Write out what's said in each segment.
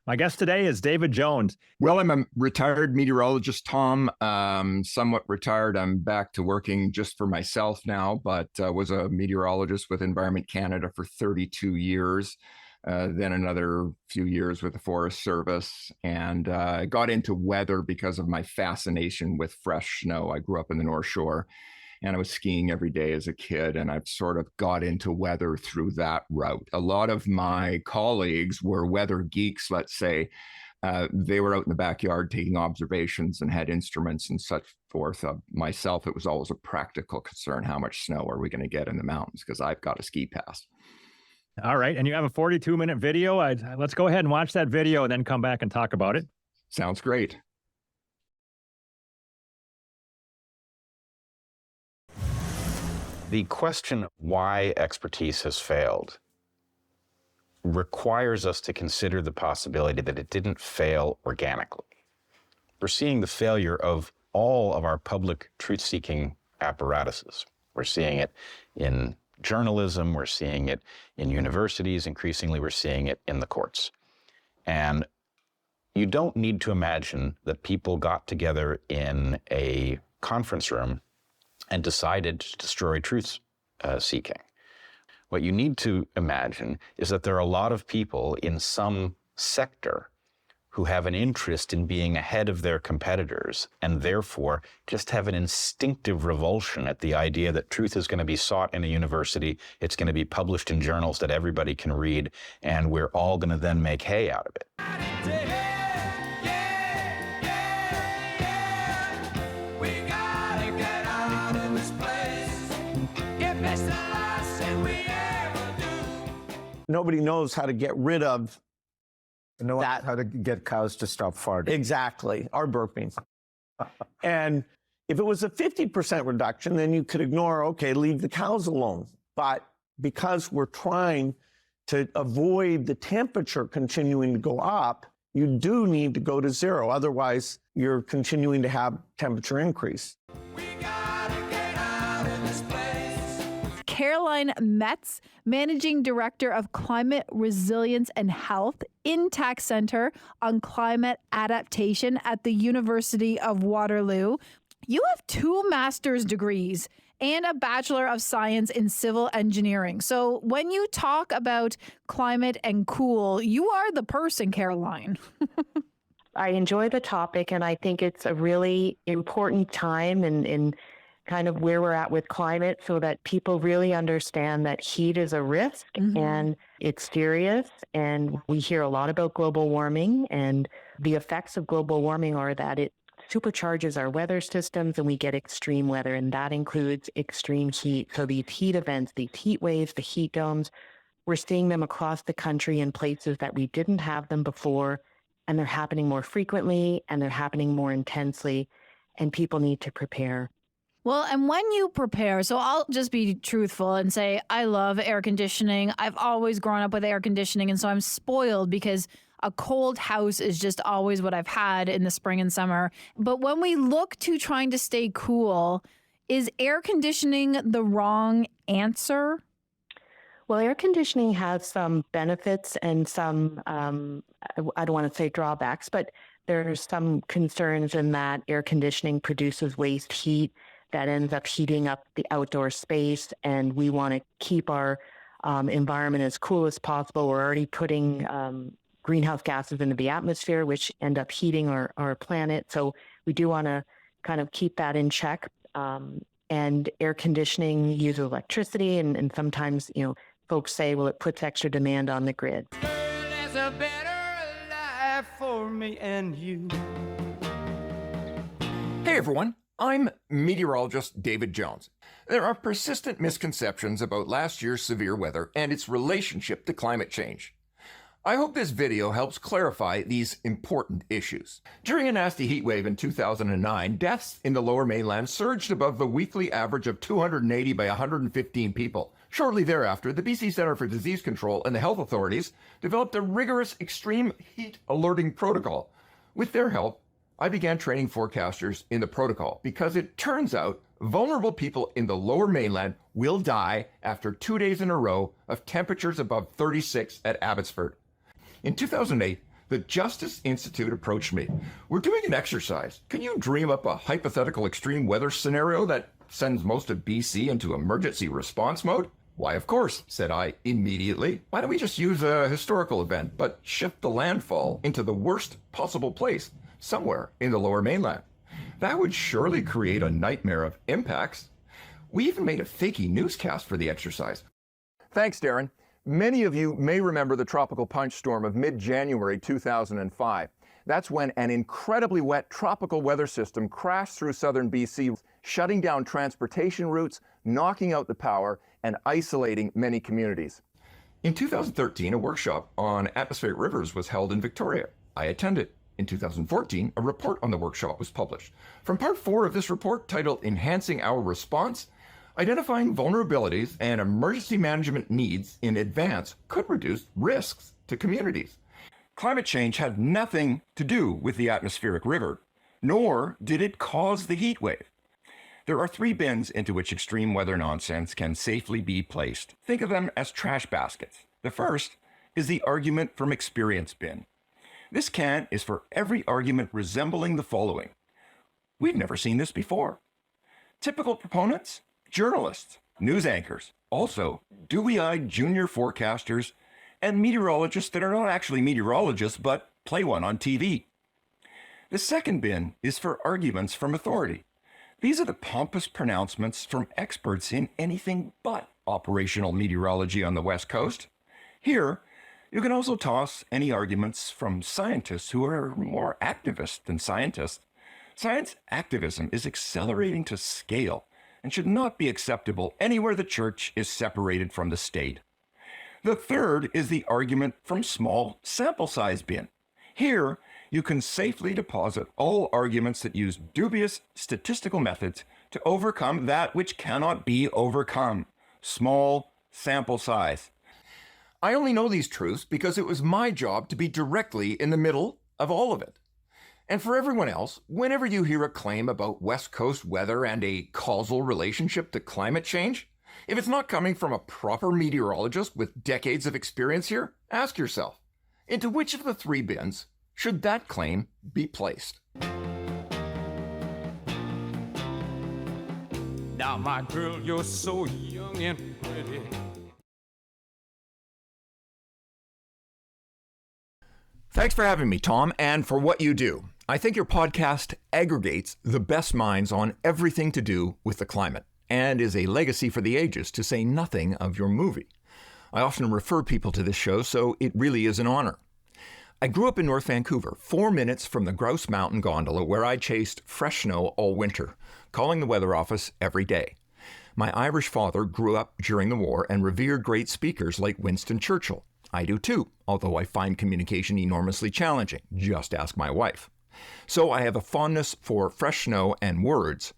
My guest today is David Jones. Well, I'm a retired meteorologist, Tom, somewhat retired. I'm back to working just for myself now, but was a meteorologist with Environment Canada for 32 years, then another few years with the Forest Service, and got into weather because of my fascination with fresh snow. I grew up in the North Shore, and I was skiing every day as a kid, and I've sort of got into weather through that route. A lot of my colleagues were weather geeks, let's say. They were out in the backyard taking observations and had instruments and such forth. Myself, it was always a practical concern. How much snow are we going to get in the mountains? Because I've got a ski pass. All right. And you have a 42-minute video. Let's go ahead and watch that video and then come back and talk about it. Sounds great. The question why expertise has failed requires us to consider the possibility that it didn't fail organically. We're seeing the failure of all of our public truth-seeking apparatuses. We're seeing it in journalism, we're seeing it in universities, increasingly we're seeing it in the courts. And you don't need to imagine that people got together in a conference room and decided to destroy truth-seeking. What you need to imagine is that there are a lot of people in some sector who have an interest in being ahead of their competitors and therefore just have an instinctive revulsion at the idea that truth is going to be sought in a university, it's going to be published in journals that everybody can read, and we're all going to then make hay out of it. Nobody knows how to get rid of that. How to get cows to stop farting. Exactly, or burping. And if it was a 50% reduction, then you could ignore, okay, leave the cows alone. But because we're trying to avoid the temperature continuing to go up, you do need to go to zero. Otherwise, you're continuing to have temperature increase. Caroline Metz, Managing Director of Climate Resilience and Health, Intact Center on Climate Adaptation at the University of Waterloo. You have 2 master's degrees and a Bachelor of Science in Civil Engineering. So when you talk about climate and cool, you are the person, Caroline. I enjoy the topic, and I think it's a really important time in kind of where we're at with climate, so that people really understand that heat is a risk and it's serious. And we hear a lot about global warming, and the effects of global warming are that it supercharges our weather systems and we get extreme weather, and that includes extreme heat. So these heat events, these heat waves, the heat domes, we're seeing them across the country in places that we didn't have them before, and they're happening more frequently and they're happening more intensely, and people need to prepare. Well, and when you prepare, so I'll just be truthful and say I love air conditioning. I've always grown up with air conditioning, and so I'm spoiled because a cold house is just always what I've had in the spring and summer. But when we look to trying to stay cool, is air conditioning the wrong answer? Well, air conditioning has some benefits and some, I don't want to say drawbacks, but there's some concerns in that air conditioning produces waste heat that ends up heating up the outdoor space, and we want to keep our environment as cool as possible. We're already putting greenhouse gases into the atmosphere, which end up heating our planet. So we do want to kind of keep that in check. And air conditioning uses electricity, and sometimes, folks say, well, it puts extra demand on the grid. There's a better life for me and you. Hey, everyone. I'm meteorologist David Jones. There are persistent misconceptions about last year's severe weather and its relationship to climate change. I hope this video helps clarify these important issues. During a nasty heat wave in 2009, deaths in the Lower Mainland surged above the weekly average of 280 by 115 people. Shortly thereafter, the BC Centre for Disease Control and the health authorities developed a rigorous extreme heat alerting protocol. With their help, I began training forecasters in the protocol because it turns out vulnerable people in the Lower Mainland will die after 2 days in a row of temperatures above 36 at Abbotsford. In 2008, the Justice Institute approached me. We're doing an exercise. Can you dream up a hypothetical extreme weather scenario that sends most of BC into emergency response mode? Why, of course, said I immediately. Why don't we just use a historical event, but shift the landfall into the worst possible place, somewhere in the Lower Mainland? That would surely create a nightmare of impacts. We even made a fakey newscast for the exercise. Thanks, Darren. Many of you may remember the tropical punch storm of mid-January 2005. That's when an incredibly wet tropical weather system crashed through southern BC, shutting down transportation routes, knocking out the power, and isolating many communities. In 2013, a workshop on atmospheric rivers was held in Victoria. I attended. In 2014, a report on the workshop was published. From part 4 of this report, titled Enhancing Our Response, identifying vulnerabilities and emergency management needs in advance could reduce risks to communities. Climate change had nothing to do with the atmospheric river, nor did it cause the heat wave. There are 3 bins into which extreme weather nonsense can safely be placed. Think of them as trash baskets. The first is the argument from experience bin. This can is for every argument resembling the following. We've never seen this before. Typical proponents? Journalists, news anchors, also dewy-eyed junior forecasters, and meteorologists that are not actually meteorologists but play one on TV. The second bin is for arguments from authority. These are the pompous pronouncements from experts in anything but operational meteorology on the West Coast. Here, you can also toss any arguments from scientists who are more activist than scientists. Science activism is accelerating to scale and should not be acceptable anywhere the church is separated from the state. The third is the argument from small sample size bin. Here, you can safely deposit all arguments that use dubious statistical methods to overcome that which cannot be overcome. Small sample size. I only know these truths because it was my job to be directly in the middle of all of it. And for everyone else, whenever you hear a claim about West Coast weather and a causal relationship to climate change, if it's not coming from a proper meteorologist with decades of experience here, ask yourself, into which of the 3 bins should that claim be placed? Now, my girl, you're so young and pretty. Thanks for having me, Tom, and for what you do. I think your podcast aggregates the best minds on everything to do with the climate and is a legacy for the ages, to say nothing of your movie. I often refer people to this show, so it really is an honor. I grew up in North Vancouver, 4 minutes from the Grouse Mountain gondola, where I chased fresh snow all winter, calling the weather office every day. My Irish father grew up during the war and revered great speakers like Winston Churchill. I do too, although I find communication enormously challenging. Just ask my wife. So I have a fondness for fresh snow and words.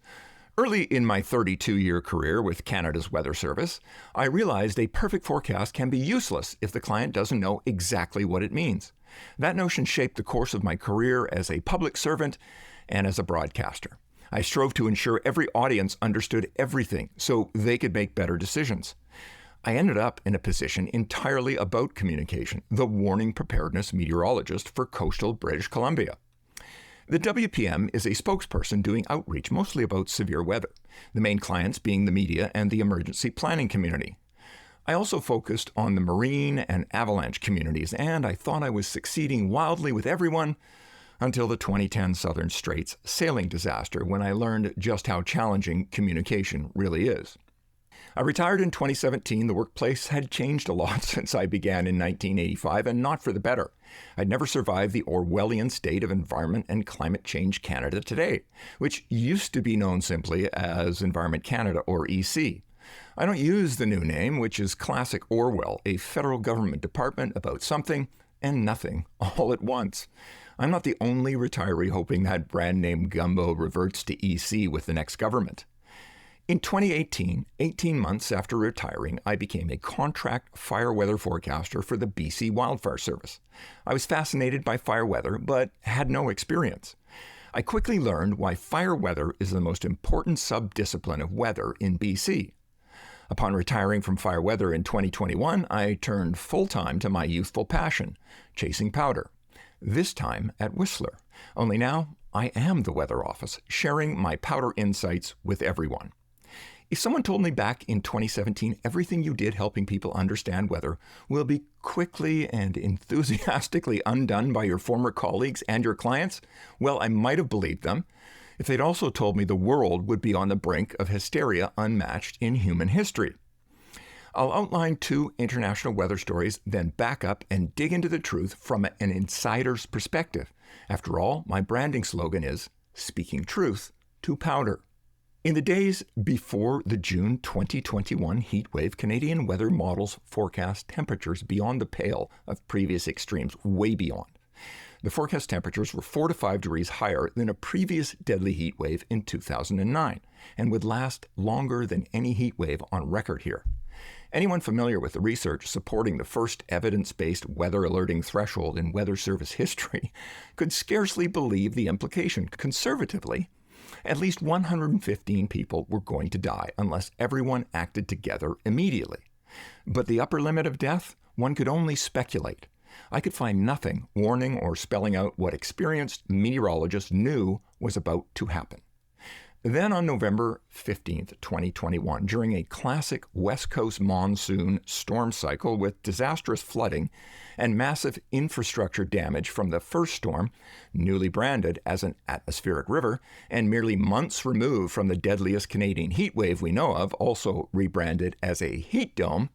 Early in my 32-year career with Canada's Weather Service, I realized a perfect forecast can be useless if the client doesn't know exactly what it means. That notion shaped the course of my career as a public servant and as a broadcaster. I strove to ensure every audience understood everything so they could make better decisions. I ended up in a position entirely about communication, the warning preparedness meteorologist for coastal British Columbia. The WPM is a spokesperson doing outreach mostly about severe weather, the main clients being the media and the emergency planning community. I also focused on the marine and avalanche communities, and I thought I was succeeding wildly with everyone until the 2010 Southern Straits sailing disaster, when I learned just how challenging communication really is. I retired in 2017. The workplace had changed a lot since I began in 1985, and not for the better. I'd never survived the Orwellian state of Environment and Climate Change Canada today, which used to be known simply as Environment Canada, or EC. I don't use the new name, which is classic Orwell, a federal government department about something and nothing all at once. I'm not the only retiree hoping that brand name gumbo reverts to EC with the next government. In 2018, 18 months after retiring, I became a contract fire weather forecaster for the BC Wildfire Service. I was fascinated by fire weather, but had no experience. I quickly learned why fire weather is the most important sub-discipline of weather in BC. Upon retiring from fire weather in 2021, I turned full-time to my youthful passion, chasing powder. this time at Whistler. Only now I am the weather office, sharing my powder insights with everyone. If someone told me back in 2017 everything you did helping people understand weather will be quickly and enthusiastically undone by your former colleagues and your clients, well, I might have believed them if they'd also told me the world would be on the brink of hysteria unmatched in human history. I'll outline 2 international weather stories, then back up and dig into the truth from an insider's perspective. After all, my branding slogan is speaking truth to powder. In the days before the June 2021 heat wave, Canadian weather models forecast temperatures beyond the pale of previous extremes, way beyond. The forecast temperatures were 4 to 5 degrees higher than a previous deadly heat wave in 2009 and would last longer than any heat wave on record here. Anyone familiar with the research supporting the first evidence-based weather alerting threshold in Weather Service history could scarcely believe the implication. Conservatively, at least 115 people were going to die unless everyone acted together immediately. But the upper limit of death, one could only speculate. I could find nothing warning or spelling out what experienced meteorologists knew was about to happen. Then on November 15th, 2021, during a classic West Coast monsoon storm cycle with disastrous flooding and massive infrastructure damage from the first storm, newly branded as an atmospheric river, and merely months removed from the deadliest Canadian heat wave we know of, also rebranded as a heat dome,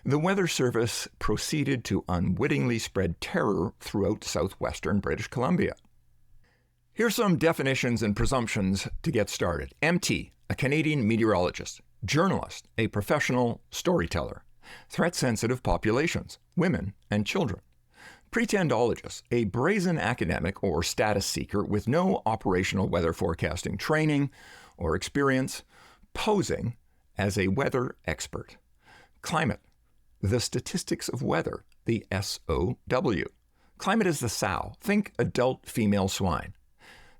the Weather Service proceeded to unwittingly spread terror throughout southwestern British Columbia. Here's some definitions and presumptions to get started. MT, a Canadian meteorologist. Journalist, a professional storyteller. Threat-sensitive populations, women and children. Pretendologist, a brazen academic or status seeker with no operational weather forecasting training or experience, posing as a weather expert. Climate, the statistics of weather, the SOW. Climate is the sow. Think adult female swine.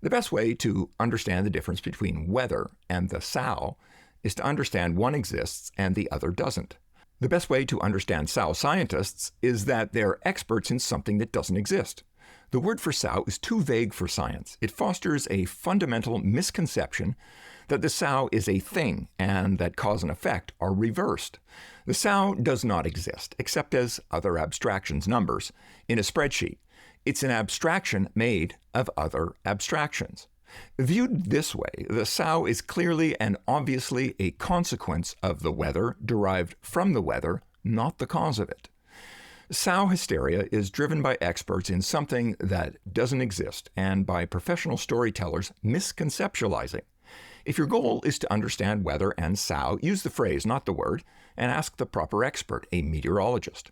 The best way to understand the difference between weather and the sow is to understand one exists and the other doesn't. The best way to understand sow scientists is that they're experts in something that doesn't exist. The word for sow is too vague for science. It fosters a fundamental misconception that the sow is a thing and that cause and effect are reversed. The sow does not exist, except as other abstractions, numbers, in a spreadsheet. It's an abstraction made of other abstractions. Viewed this way, the sow is clearly and obviously a consequence of the weather derived from the weather, not the cause of it. Sow hysteria is driven by experts in something that doesn't exist and by professional storytellers misconceptualizing. If your goal is to understand weather and sow, use the phrase, not the word, and ask the proper expert, a meteorologist.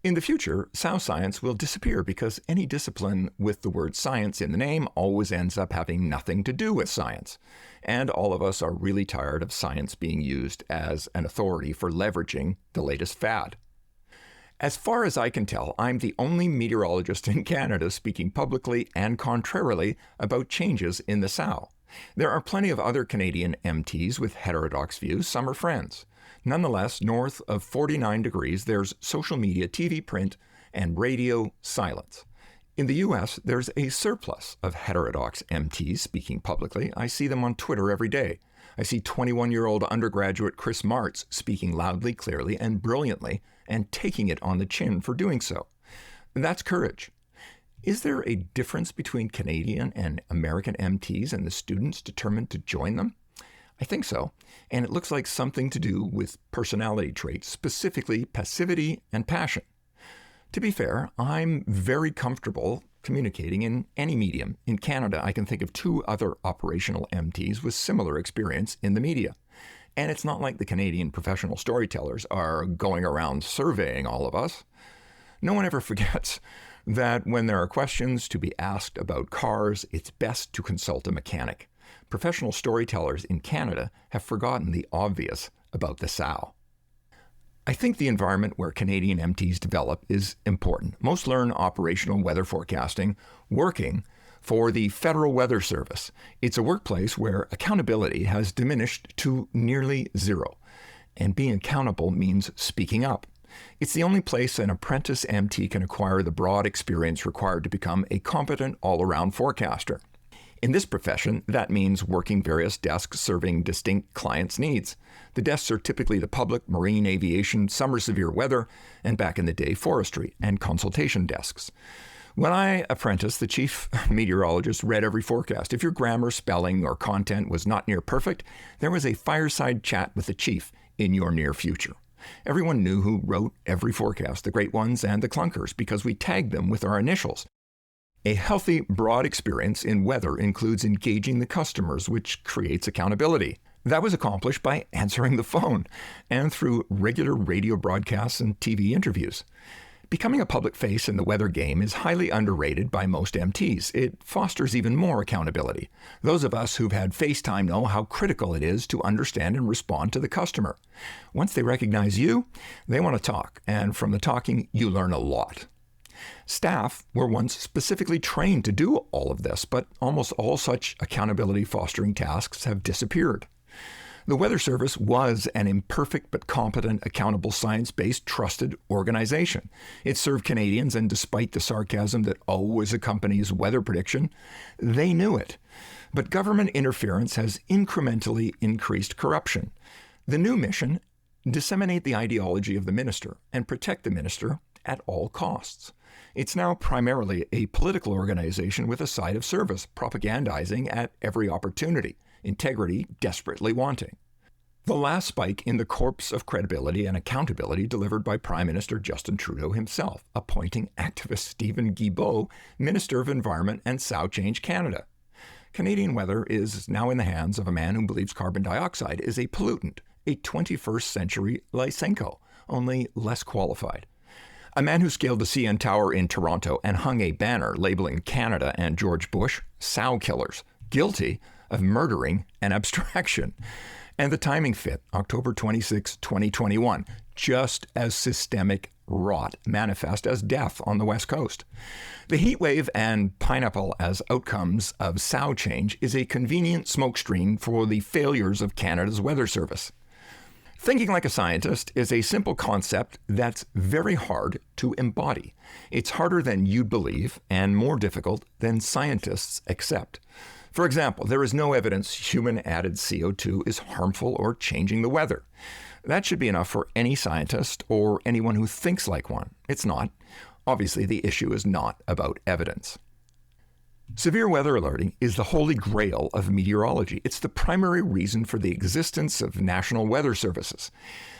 In the future, sow science will disappear because any discipline with the word science in the name always ends up having nothing to do with science. And all of us are really tired of science being used as an authority for leveraging the latest fad. As far as I can tell, I'm the only meteorologist in Canada speaking publicly and contrarily about changes in the sow. There are plenty of other Canadian MTs with heterodox views. Some are friends. Nonetheless, north of 49 degrees, there's social media, TV, print, and radio silence. In the U.S., there's a surplus of heterodox MTs speaking publicly. I see them on Twitter every day. I see 21-year-old undergraduate Chris Martz speaking loudly, clearly, and brilliantly, and taking it on the chin for doing so. That's courage. Is there a difference between Canadian and American MTs and the students determined to join them? I think so, and it looks like something to do with personality traits, specifically passivity and passion. To be fair, I'm very comfortable communicating in any medium. In Canada, I can think of 2 other operational MTs with similar experience in the media. And it's not like the Canadian professional storytellers are going around surveying all of us. No one ever forgets that when there are questions to be asked about cars, it's best to consult a mechanic. Professional storytellers in Canada have forgotten the obvious about the sow. I think the environment where Canadian MTs develop is important. Most learn operational weather forecasting working for the Federal Weather Service. It's a workplace where accountability has diminished to nearly zero. And being accountable means speaking up. It's the only place an apprentice MT can acquire the broad experience required to become a competent all-around forecaster. In this profession, that means working various desks serving distinct clients' needs. The desks are typically the public, marine, aviation, summer severe weather, and back in the day, forestry and consultation desks. When I apprenticed, the chief meteorologist read every forecast. If your grammar, spelling, or content was not near perfect, there was a fireside chat with the chief in your near future. Everyone knew who wrote every forecast, the great ones and the clunkers, because we tagged them with our initials. A healthy, broad experience in weather includes engaging the customers, which creates accountability. That was accomplished by answering the phone and through regular radio broadcasts and TV interviews. Becoming a public face in the weather game is highly underrated by most MTs. It fosters even more accountability. Those of us who've had FaceTime know how critical it is to understand and respond to the customer. Once they recognize you, they want to talk, and from the talking, you learn a lot. Staff were once specifically trained to do all of this, but almost all such accountability fostering tasks have disappeared. The Weather Service was an imperfect but competent, accountable, science-based, trusted organization. It served Canadians, and despite the sarcasm that always accompanies weather prediction, they knew it. But government interference has incrementally increased corruption. The new mission: disseminate the ideology of the minister and protect the minister at all costs. It's now primarily a political organization with a side of service, propagandizing at every opportunity, integrity desperately wanting. The last spike in the corpse of credibility and accountability delivered by Prime Minister Justin Trudeau himself, appointing activist Stephen Guilbeault Minister of Environment and Sow Change Canada. Canadian weather is now in the hands of a man who believes carbon dioxide is a pollutant, a 21st century Lysenko, only less qualified. A man who scaled the CN Tower in Toronto and hung a banner labeling Canada and George Bush sow killers, guilty of murdering an abstraction. And the timing fit, October 26, 2021, just as systemic rot manifest as death on the West Coast. The heat wave and pineapple as outcomes of sow change is a convenient smokescreen for the failures of Canada's Weather Service. Thinking like a scientist is a simple concept that's very hard to embody. It's harder than you'd believe and more difficult than scientists accept. For example, there is no evidence human-added CO2 is harmful or changing the weather. That should be enough for any scientist or anyone who thinks like one. It's not. Obviously, the issue is not about evidence. Severe weather alerting is the holy grail of meteorology. It's the primary reason for the existence of national weather services.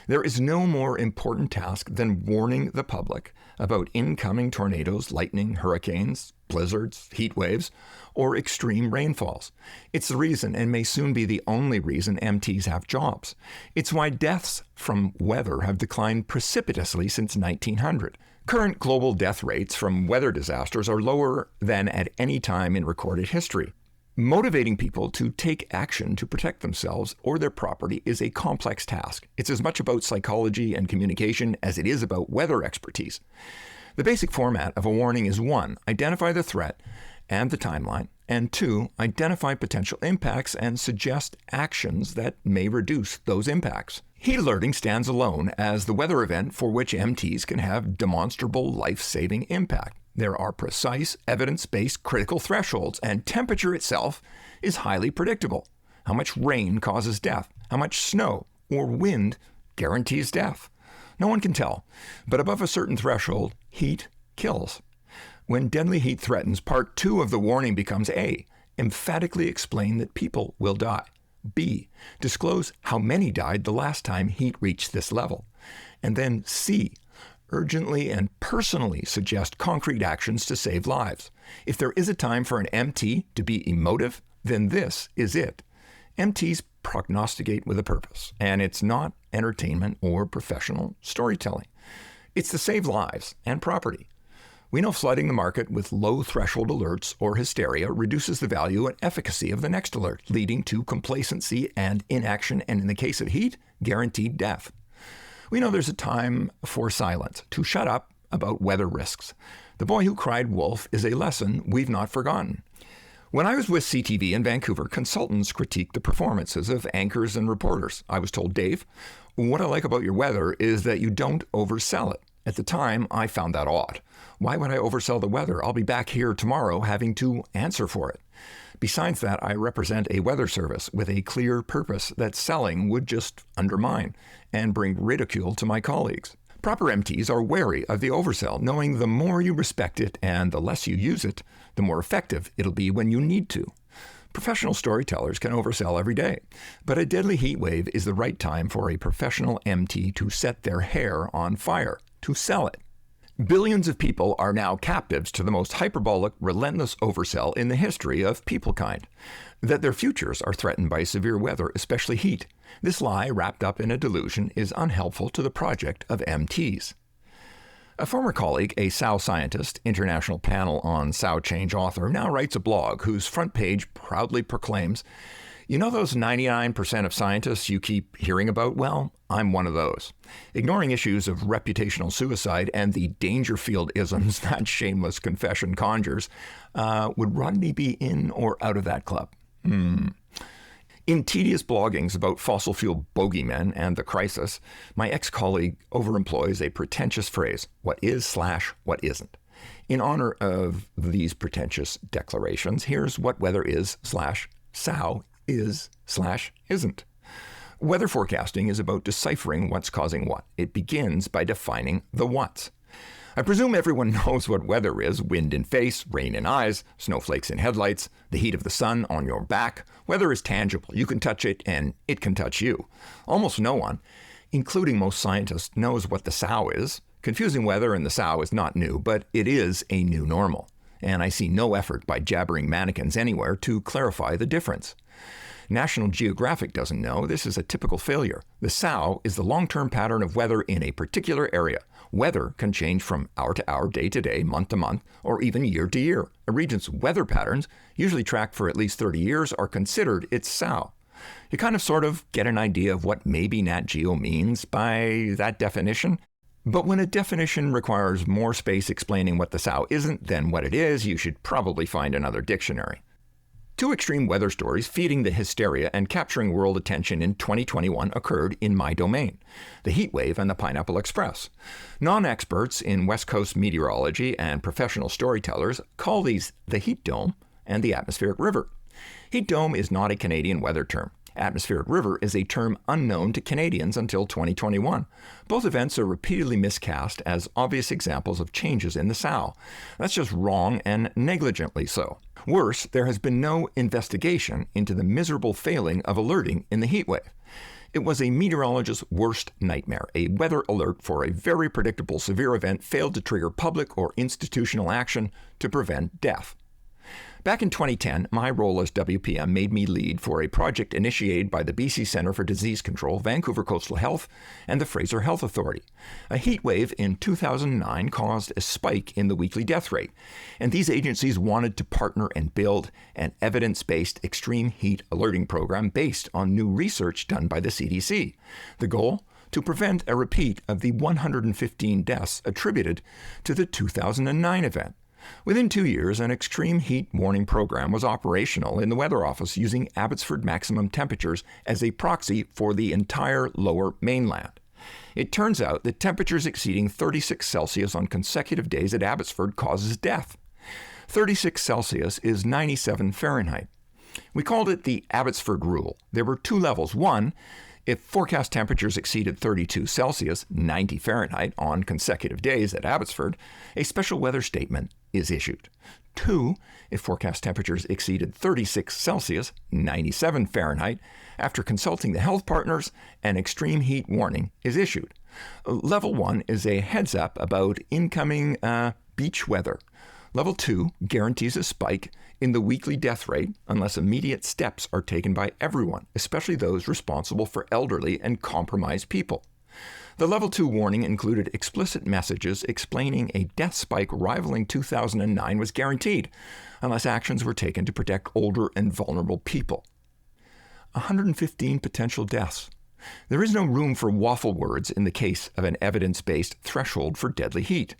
There is no more important task than warning the public about incoming tornadoes, lightning, hurricanes, blizzards, heat waves, or extreme rainfalls. It's the reason, and may soon be the only reason, MTs have jobs. It's why deaths from weather have declined precipitously since 1900. Current global death rates from weather disasters are lower than at any time in recorded history. Motivating people to take action to protect themselves or their property is a complex task. It's as much about psychology and communication as it is about weather expertise. The basic format of a warning is 1, identify the threat and the timeline, and 2, identify potential impacts and suggest actions that may reduce those impacts. Heat alerting stands alone as the weather event for which MTs can have demonstrable life-saving impact. There are precise, evidence-based critical thresholds, and temperature itself is highly predictable. How much rain causes death? How much snow or wind guarantees death? No one can tell, but above a certain threshold, heat kills. When deadly heat threatens, part 2 of the warning becomes A, emphatically explain that people will die. B, disclose how many died the last time heat reached this level. And then C, urgently and personally suggest concrete actions to save lives. If there is a time for an MT to be emotive, then this is it. MTs prognosticate with a purpose, and it's not entertainment or professional storytelling. It's to save lives and property. We know flooding the market with low threshold alerts or hysteria reduces the value and efficacy of the next alert, leading to complacency and inaction, and in the case of heat, guaranteed death. We know there's a time for silence, to shut up about weather risks. The boy who cried wolf is a lesson we've not forgotten. When I was with CTV in Vancouver, consultants critiqued the performances of anchors and reporters. I was told, Dave, what I like about your weather is that you don't oversell it. At the time, I found that odd. Why would I oversell the weather? I'll be back here tomorrow having to answer for it. Besides that, I represent a weather service with a clear purpose that selling would just undermine and bring ridicule to my colleagues. Proper MTs are wary of the oversell, knowing the more you respect it and the less you use it, the more effective it'll be when you need to. Professional storytellers can oversell every day, but a deadly heat wave is the right time for a professional MT to set their hair on fire, to sell it. Billions of people are now captives to the most hyperbolic, relentless oversell in the history of peoplekind. That their futures are threatened by severe weather, especially heat. This lie, wrapped up in a delusion, is unhelpful to the project of MTs. A former colleague, a SOW scientist, International Panel on SOW Change author, now writes a blog whose front page proudly proclaims, "You know those 99% of scientists you keep hearing about? Well, I'm one of those." Ignoring issues of reputational suicide and the Dangerfield-isms that shameless confession conjures, would Rodney be in or out of that club? In tedious bloggings about fossil fuel bogeymen and the crisis, my ex-colleague overemploys a pretentious phrase, what is / what isn't. In honor of these pretentious declarations, here's what weather is / SOW is / isn't. Weather forecasting is about deciphering what's causing what. It begins by defining the what's. I presume everyone knows what weather is: wind in face, rain in eyes, snowflakes in headlights, the heat of the sun on your back. Weather is tangible. You can touch it and it can touch you. Almost no one, including most scientists, knows what the SOW is. Confusing weather and the SOW is not new, but it is a new normal. And I see no effort by jabbering mannequins anywhere to clarify the difference. National Geographic doesn't know. This is a typical failure. The SOW is the long-term pattern of weather in a particular area. Weather can change from hour to hour, day to day, month to month, or even year to year. A region's weather patterns, usually tracked for at least 30 years, are considered its SOW. You kind of sort of get an idea of what maybe Nat Geo means by that definition. But when a definition requires more space explaining what the SOW isn't than what it is, you should probably find another dictionary. Two extreme weather stories feeding the hysteria and capturing world attention in 2021 occurred in my domain: the heat wave and the Pineapple Express. Non-experts in West Coast meteorology and professional storytellers call these the heat dome and the atmospheric river. Heat dome is not a Canadian weather term. Atmospheric river is a term unknown to Canadians until 2021. Both events are repeatedly miscast as obvious examples of changes in the SOW. That's just wrong and negligently so. Worse, there has been no investigation into the miserable failing of alerting in the heat wave. It was a meteorologist's worst nightmare. A weather alert for a very predictable severe event failed to trigger public or institutional action to prevent death. Back in 2010, my role as WPM made me lead for a project initiated by the BC Centre for Disease Control, Vancouver Coastal Health, and the Fraser Health Authority. A heat wave in 2009 caused a spike in the weekly death rate, and these agencies wanted to partner and build an evidence-based extreme heat alerting program based on new research done by the CDC. The goal? To prevent a repeat of the 115 deaths attributed to the 2009 event. Within 2 years, an extreme heat warning program was operational in the Weather Office using Abbotsford maximum temperatures as a proxy for the entire lower mainland. It turns out that temperatures exceeding 36 Celsius on consecutive days at Abbotsford causes death. 36 Celsius is 97 Fahrenheit. We called it the Abbotsford Rule. There were two levels. One, if forecast temperatures exceeded 32 Celsius, 90 Fahrenheit, on consecutive days at Abbotsford, a special weather statement is issued. 2, if forecast temperatures exceeded 36 Celsius, 97 Fahrenheit, after consulting the health partners, an extreme heat warning is issued. Level 1 is a heads up about incoming beach weather. Level 2 guarantees a spike in the weekly death rate unless immediate steps are taken by everyone, especially those responsible for elderly and compromised people. The Level 2 warning included explicit messages explaining a death spike rivaling 2009 was guaranteed unless actions were taken to protect older and vulnerable people. 115 potential deaths. There is no room for waffle words in the case of an evidence-based threshold for deadly heat.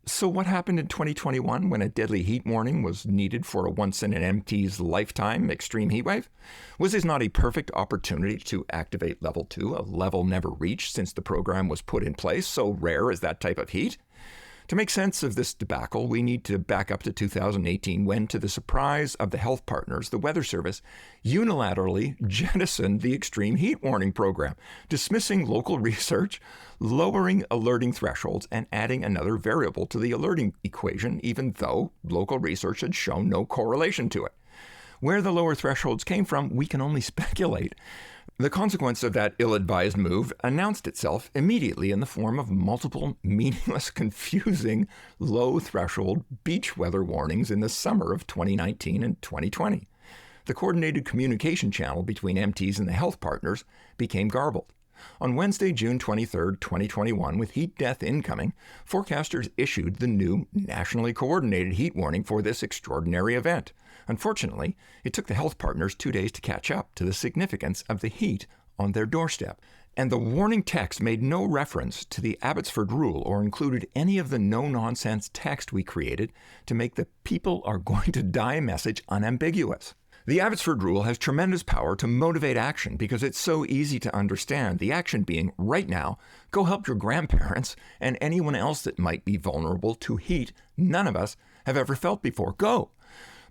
So what happened in 2021 when a deadly heat warning was needed for a once-in-an-MT's lifetime extreme heat wave? Was this not a perfect opportunity to activate Level 2, a level never reached since the program was put in place, so rare is that type of heat? To make sense of this debacle, we need to back up to 2018 when, to the surprise of the health partners, the Weather Service unilaterally jettisoned the extreme heat warning program, dismissing local research, lowering alerting thresholds, and adding another variable to the alerting equation, even though local research had shown no correlation to it. Where the lower thresholds came from, we can only speculate. The consequence of that ill-advised move announced itself immediately in the form of multiple meaningless, confusing, low-threshold beach weather warnings in the summer of 2019 and 2020. The coordinated communication channel between MTs and the health partners became garbled. On Wednesday, June 23, 2021, with heat death incoming, forecasters issued the new nationally coordinated heat warning for this extraordinary event. Unfortunately, it took the health partners 2 days to catch up to the significance of the heat on their doorstep. And the warning text made no reference to the Abbotsford Rule or included any of the no-nonsense text we created to make the "people are going to die" message unambiguous. The Abbotsford Rule has tremendous power to motivate action because it's so easy to understand, the action being, right now, go help your grandparents and anyone else that might be vulnerable to heat none of us have ever felt before. Go!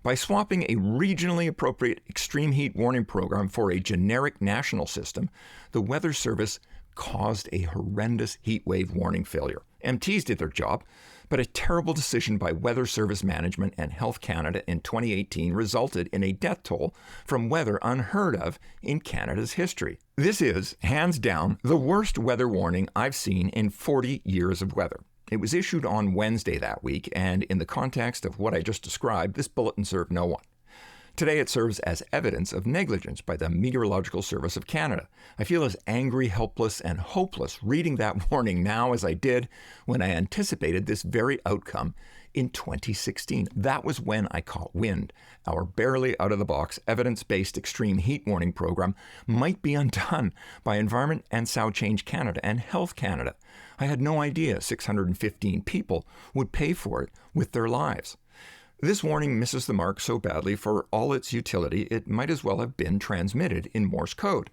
By swapping a regionally appropriate extreme heat warning program for a generic national system, the Weather Service caused a horrendous heat wave warning failure. MTs did their job, but a terrible decision by Weather Service Management and Health Canada in 2018 resulted in a death toll from weather unheard of in Canada's history. This is, hands down, the worst weather warning I've seen in 40 years of weather. It was issued on Wednesday that week, and in the context of what I just described, this bulletin served no one. Today it serves as evidence of negligence by the Meteorological Service of Canada. I feel as angry, helpless, and hopeless reading that warning now as I did when I anticipated this very outcome in 2016. That was when I caught wind. Our barely out-of-the-box, evidence-based extreme heat warning program might be undone by Environment and Sound Change Canada and Health Canada. I had no idea 615 people would pay for it with their lives. This warning misses the mark so badly for all its utility, it might as well have been transmitted in Morse code.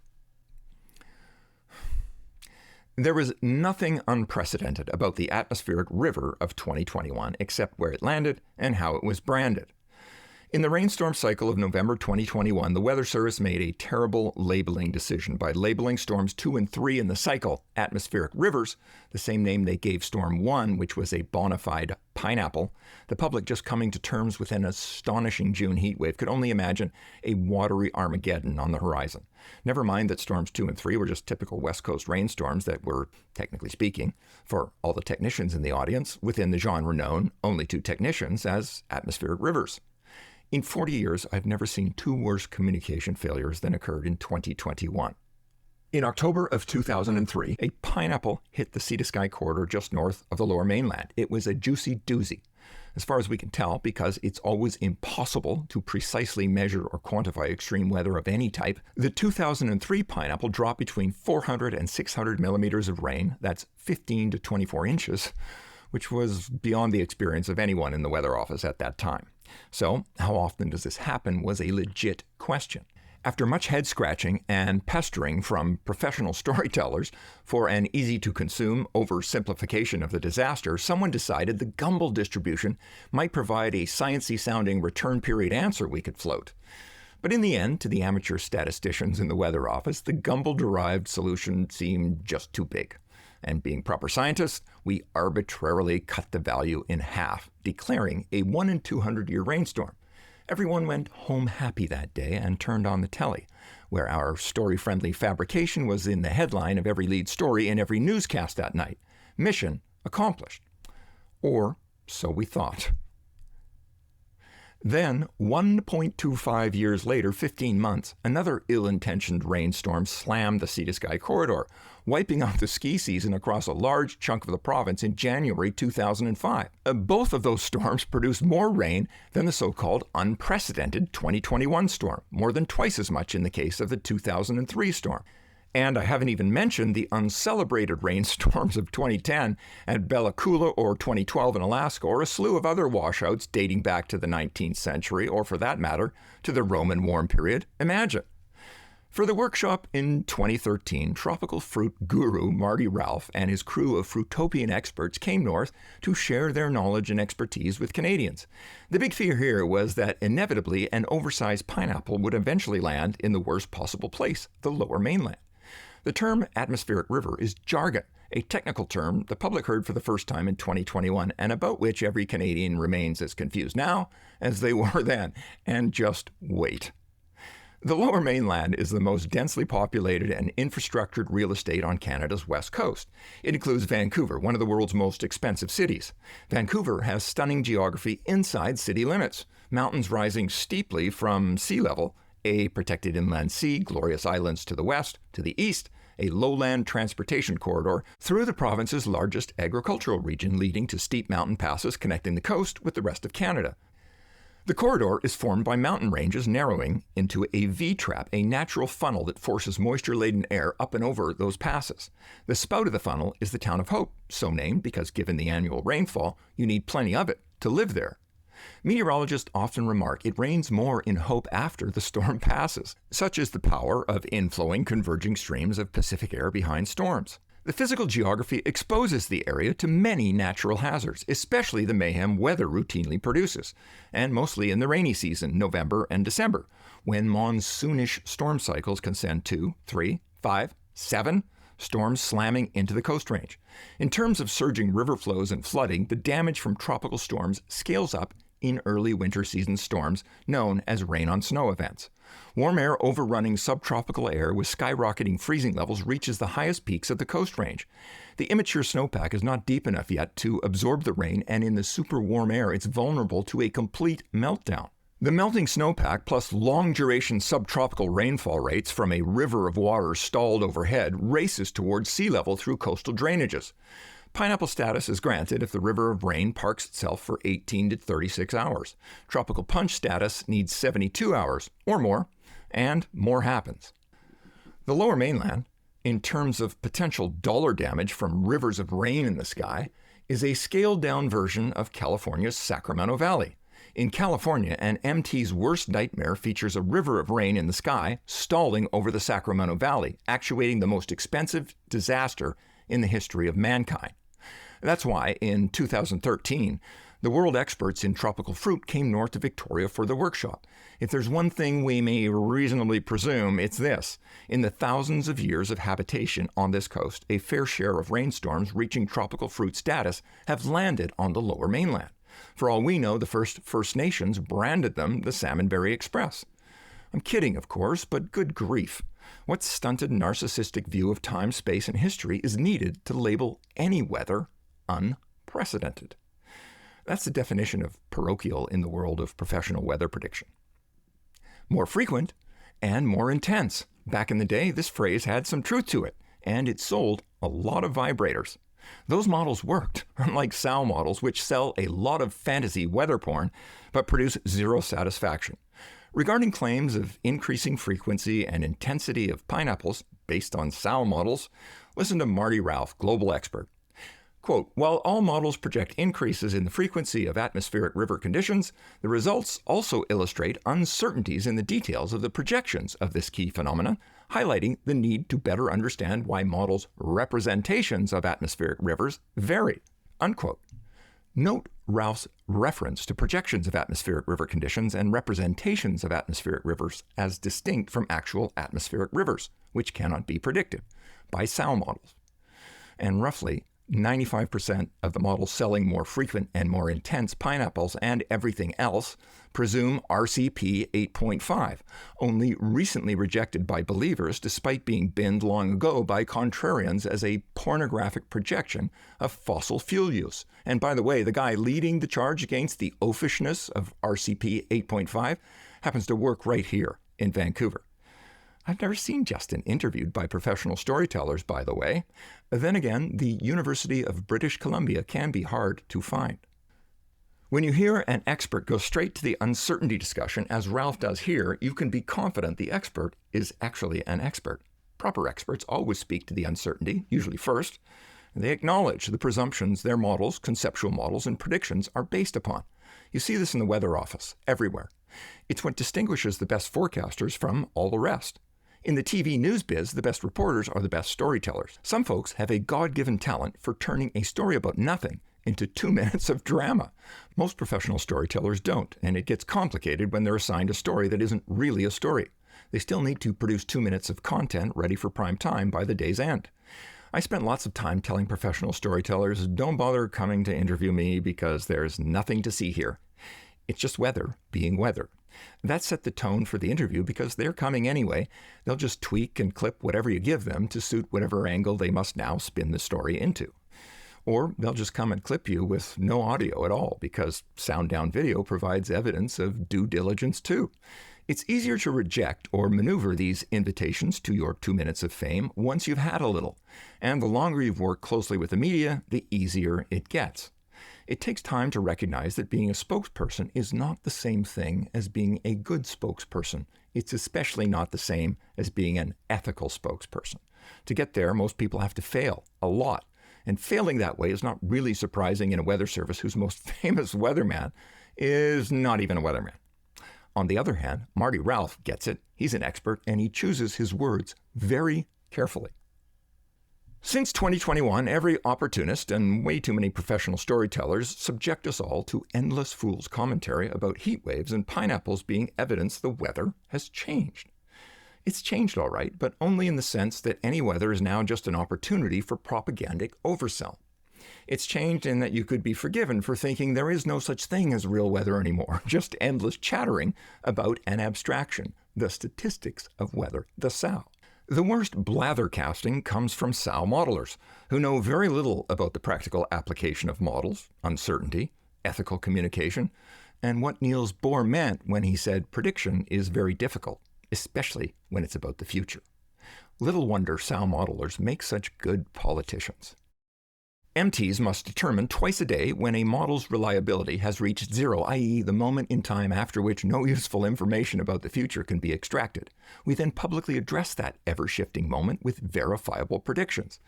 There was nothing unprecedented about the atmospheric river of 2021 except where it landed and how it was branded. In the rainstorm cycle of November 2021, the Weather Service made a terrible labeling decision by labeling storms 2 and 3 in the cycle atmospheric rivers, the same name they gave Storm 1, which was a bona fide pineapple. The public, just coming to terms with an astonishing June heat wave, could only imagine a watery Armageddon on the horizon. Never mind that Storms 2 and 3 were just typical West Coast rainstorms that were, technically speaking, for all the technicians in the audience, within the genre known only to technicians as atmospheric rivers. In 40 years, I've never seen 2 worse communication failures than occurred in 2021. In October of 2003, a pineapple hit the sea to sky corridor just north of the Lower Mainland. It was a juicy doozy, as far as we can tell, because it's always impossible to precisely measure or quantify extreme weather of any type. The 2003 pineapple dropped between 400 and 600 millimeters of rain, that's 15 to 24 inches, which was beyond the experience of anyone in the weather office at that time. So, how often does this happen was a legit question. After much head-scratching and pestering from professional storytellers for an easy-to-consume oversimplification of the disaster, someone decided the Gumbel distribution might provide a sciencey-sounding return-period answer we could float. But in the end, to the amateur statisticians in the weather office, the Gumbel-derived solution seemed just too big. And being proper scientists, we arbitrarily cut the value in half, declaring a 1 in 200-year rainstorm. Everyone went home happy that day and turned on the telly, where our story-friendly fabrication was in the headline of every lead story in every newscast that night. Mission accomplished. Or so we thought. Then, 1.25 years later, 15 months, another ill-intentioned rainstorm slammed the sea to sky corridor, wiping out the ski season across a large chunk of the province in January 2005. Both of those storms produced more rain than the so-called unprecedented 2021 storm, more than twice as much in the case of the 2003 storm. And I haven't even mentioned the uncelebrated rainstorms of 2010 at Bella Coola or 2012 in Alaska, or a slew of other washouts dating back to the 19th century, or for that matter, to the Roman warm period. Imagine. For the workshop in 2013, tropical fruit guru Marty Ralph and his crew of Fruitopian experts came north to share their knowledge and expertise with Canadians. The big fear here was that inevitably an oversized pineapple would eventually land in the worst possible place, the Lower Mainland. The term atmospheric river is jargon, a technical term the public heard for the first time in 2021, and about which every Canadian remains as confused now as they were then. And just wait. The Lower Mainland is the most densely populated and infrastructured real estate on Canada's west coast. It includes Vancouver, one of the world's most expensive cities. Vancouver has stunning geography inside city limits, mountains rising steeply from sea level, a protected inland sea, glorious islands to the west, to the east, a lowland transportation corridor through the province's largest agricultural region, leading to steep mountain passes connecting the coast with the rest of Canada. The corridor is formed by mountain ranges narrowing into a V-trap, a natural funnel that forces moisture-laden air up and over those passes. The spout of the funnel is the town of Hope, so named because given the annual rainfall, you need plenty of it to live there. Meteorologists often remark it rains more in Hope after the storm passes. Such is the power of inflowing, converging streams of Pacific air behind storms. The physical geography exposes the area to many natural hazards, especially the mayhem weather routinely produces, and mostly in the rainy season, November and December, when monsoonish storm cycles can send 2, 3, 5, 7 storms slamming into the Coast Range. In terms of surging river flows and flooding, the damage from tropical storms scales up in early winter season storms known as rain-on-snow events. Warm air overrunning subtropical air with skyrocketing freezing levels reaches the highest peaks of the Coast Range. The immature snowpack is not deep enough yet to absorb the rain, and in the super warm air, it's vulnerable to a complete meltdown. The melting snowpack plus long-duration subtropical rainfall rates from a river of water stalled overhead races towards sea level through coastal drainages. Pineapple status is granted if the river of rain parks itself for 18 to 36 hours. Tropical punch status needs 72 hours or more, and more happens. The Lower Mainland, in terms of potential dollar damage from rivers of rain in the sky, is a scaled-down version of California's Sacramento Valley. In California, an MT's worst nightmare features a river of rain in the sky stalling over the Sacramento Valley, actuating the most expensive disaster in the history of mankind. That's why, in 2013, the world experts in tropical fruit came north to Victoria for the workshop. If there's one thing we may reasonably presume, it's this. In the thousands of years of habitation on this coast, a fair share of rainstorms reaching tropical fruit status have landed on the Lower Mainland. For all we know, the first First Nations branded them the Salmonberry Express. I'm kidding, of course, but good grief. What stunted narcissistic view of time, space, and history is needed to label any weather unprecedented? That's the definition of parochial in the world of professional weather prediction. More frequent and more intense. Back in the day, this phrase had some truth to it, and it sold a lot of vibrators. Those models worked, unlike SAL models, which sell a lot of fantasy weather porn, but produce zero satisfaction. Regarding claims of increasing frequency and intensity of pineapples based on SAL models, listen to Marty Ralph, global expert. Quote, while all models project increases in the frequency of atmospheric river conditions, the results also illustrate uncertainties in the details of the projections of this key phenomenon, highlighting the need to better understand why models' representations of atmospheric rivers vary, unquote. Note Ralph's reference to projections of atmospheric river conditions and representations of atmospheric rivers as distinct from actual atmospheric rivers, which cannot be predicted by SAL models. And roughly 95% of the models selling more frequent and more intense pineapples and everything else presume RCP 8.5, only recently rejected by believers despite being binned long ago by contrarians as a pornographic projection of fossil fuel use. And by the way, the guy leading the charge against the oafishness of RCP 8.5 happens to work right here in Vancouver. I've never seen Justin interviewed by professional storytellers, by the way. Then again, the University of British Columbia can be hard to find. When you hear an expert go straight to the uncertainty discussion, as Ralph does here, you can be confident the expert is actually an expert. Proper experts always speak to the uncertainty, usually first. They acknowledge the presumptions their models, conceptual models, and predictions are based upon. You see this in the weather office, everywhere. It's what distinguishes the best forecasters from all the rest. In the TV news biz, the best reporters are the best storytellers. Some folks have a God-given talent for turning a story about nothing into 2 minutes of drama. Most professional storytellers don't, and it gets complicated when they're assigned a story that isn't really a story. They still need to produce 2 minutes of content ready for prime time by the day's end. I spent lots of time telling professional storytellers, don't bother coming to interview me because there's nothing to see here. It's just weather being weather. That set the tone for the interview because they're coming anyway. They'll just tweak and clip whatever you give them to suit whatever angle they must now spin the story into. Or they'll just come and clip you with no audio at all because sound down video provides evidence of due diligence too. It's easier to reject or maneuver these invitations to your 2 minutes of fame once you've had a little. And the longer you've worked closely with the media, the easier it gets. It takes time to recognize that being a spokesperson is not the same thing as being a good spokesperson. It's especially not the same as being an ethical spokesperson. To get there, most people have to fail a lot. And failing that way is not really surprising in a weather service whose most famous weatherman is not even a weatherman. On the other hand, Marty Ralph gets it. He's an expert, and he chooses his words very carefully. Since 2021, every opportunist and way too many professional storytellers subject us all to endless fool's commentary about heat waves and pineapples being evidence the weather has changed. It's changed all right, but only in the sense that any weather is now just an opportunity for propagandic oversell. It's changed in that you could be forgiven for thinking there is no such thing as real weather anymore, just endless chattering about an abstraction, the statistics of weather, the SOW. The worst blathercasting comes from SOW modelers, who know very little about the practical application of models, uncertainty, ethical communication, and what Niels Bohr meant when he said prediction is very difficult, especially when it's about the future. Little wonder SOW modelers make such good politicians. MTs must determine twice a day when a model's reliability has reached zero, i.e. the moment in time after which no useful information about the future can be extracted. We then publicly address that ever-shifting moment with verifiable predictions.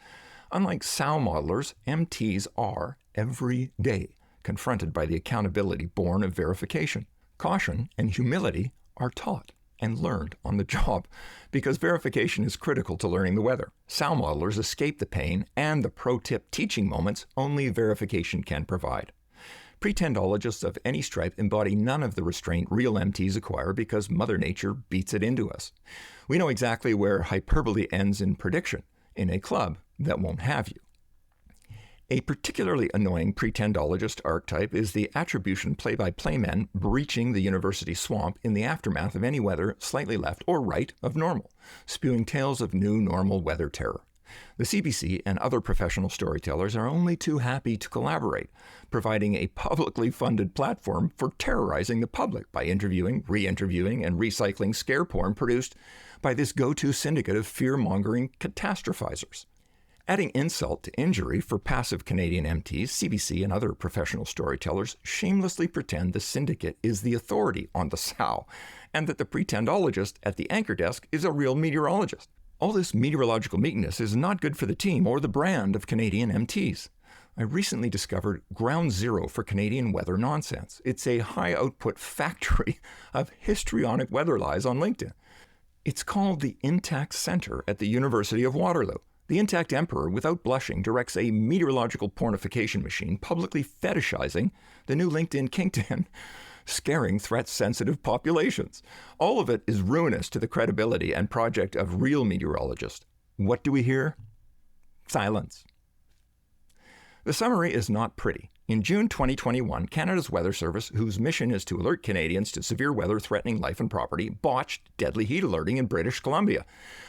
Unlike SOW modelers, MTs are, every day, confronted by the accountability born of verification. Caution and humility are taught and learned on the job, because verification is critical to learning the weather. SOW modelers escape the pain and the pro-tip teaching moments only verification can provide. Pretendologists of any stripe embody none of the restraint real MTs acquire because Mother Nature beats it into us. We know exactly where hyperbole ends in prediction, in a club that won't have you. A particularly annoying pretendologist archetype is the attribution play-by-play men breaching the university swamp in the aftermath of any weather slightly left or right of normal, spewing tales of new normal weather terror. The CBC and other professional storytellers are only too happy to collaborate, providing a publicly funded platform for terrorizing the public by interviewing, re-interviewing, and recycling scare porn produced by this go-to syndicate of fear-mongering catastrophizers. Adding insult to injury for passive Canadian MTs, CBC and other professional storytellers shamelessly pretend the syndicate is the authority on the SOW, and that the pretendologist at the anchor desk is a real meteorologist. All this meteorological meekness is not good for the team or the brand of Canadian MTs. I recently discovered ground zero for Canadian weather nonsense. It's a high-output factory of histrionic weather lies on LinkedIn. It's called the Intact Center at the University of Waterloo. The Intact Emperor, without blushing, directs a meteorological pornification machine publicly fetishizing the new LinkedIn kingpin, scaring threat-sensitive populations. All of it is ruinous to the credibility and project of real meteorologists. What do we hear? Silence. The summary is not pretty. In June 2021, Canada's Weather Service, whose mission is to alert Canadians to severe weather threatening life and property, botched deadly heat alerting in British Columbia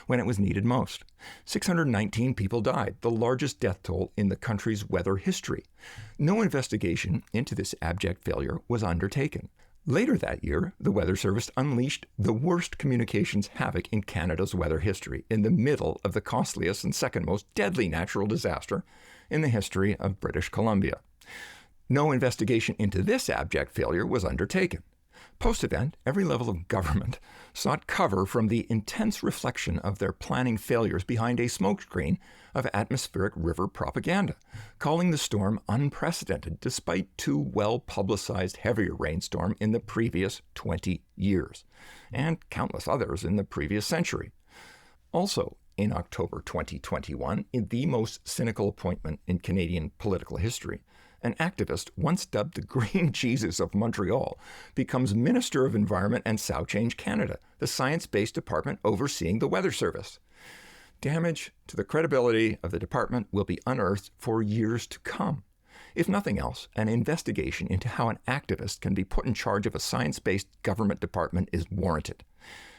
when it was needed most. 619 people died, the largest death toll in the country's weather history. No investigation into this abject failure was undertaken. Later that year, the Weather Service unleashed the worst communications havoc in Canada's weather history in the middle of the costliest and second most deadly natural disaster in the history of British Columbia. No investigation into this abject failure was undertaken. Post-event, every level of government sought cover from the intense reflection of their planning failures behind a smokescreen of atmospheric river propaganda, calling the storm unprecedented despite 2 well-publicized heavier rainstorms in the previous 20 years, and countless others in the previous century. Also, in October 2021, in the most cynical appointment in Canadian political history, an activist once dubbed the Green Jesus of Montreal becomes Minister of Environment and South Change Canada, the science-based department overseeing the Weather Service. Damage to the credibility of the department will be unearthed for years to come. If nothing else, an investigation into how an activist can be put in charge of a science-based government department is warranted.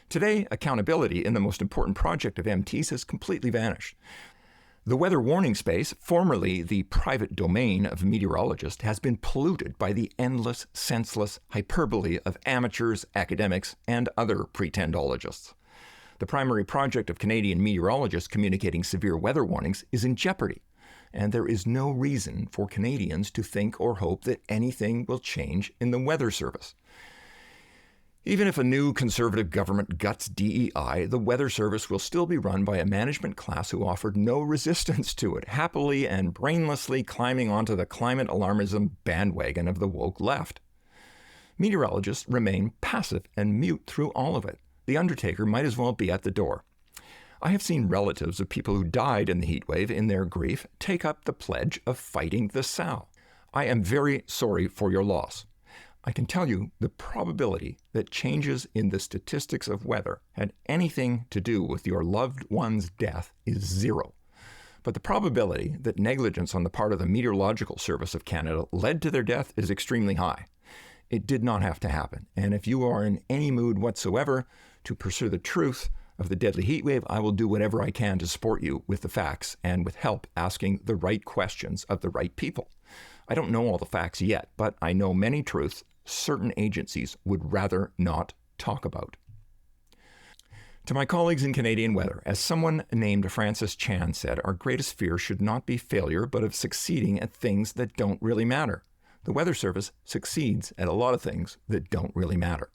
Today, accountability in the most important project of MTs has completely vanished. The weather warning space, formerly the private domain of meteorologists, has been polluted by the endless, senseless hyperbole of amateurs, academics, and other pretendologists. The primary project of Canadian meteorologists communicating severe weather warnings is in jeopardy, and there is no reason for Canadians to think or hope that anything will change in the Weather Service. Even if a new Conservative government guts DEI, the Weather Service will still be run by a management class who offered no resistance to it, happily and brainlessly climbing onto the climate alarmism bandwagon of the woke left. Meteorologists remain passive and mute through all of it. The undertaker might as well be at the door. I have seen relatives of people who died in the heatwave in their grief take up the pledge of fighting the sow. I am very sorry for your loss. I can tell you the probability that changes in the statistics of weather had anything to do with your loved one's death is 0. But the probability that negligence on the part of the Meteorological Service of Canada led to their death is extremely high. It did not have to happen. And if you are in any mood whatsoever to pursue the truth of the deadly heat wave, I will do whatever I can to support you with the facts and with help asking the right questions of the right people. I don't know all the facts yet, but I know many truths certain agencies would rather not talk about. To my colleagues in Canadian weather, as someone named Francis Chan said, our greatest fear should not be failure, but of succeeding at things that don't really matter. The Weather Service succeeds at a lot of things that don't really matter.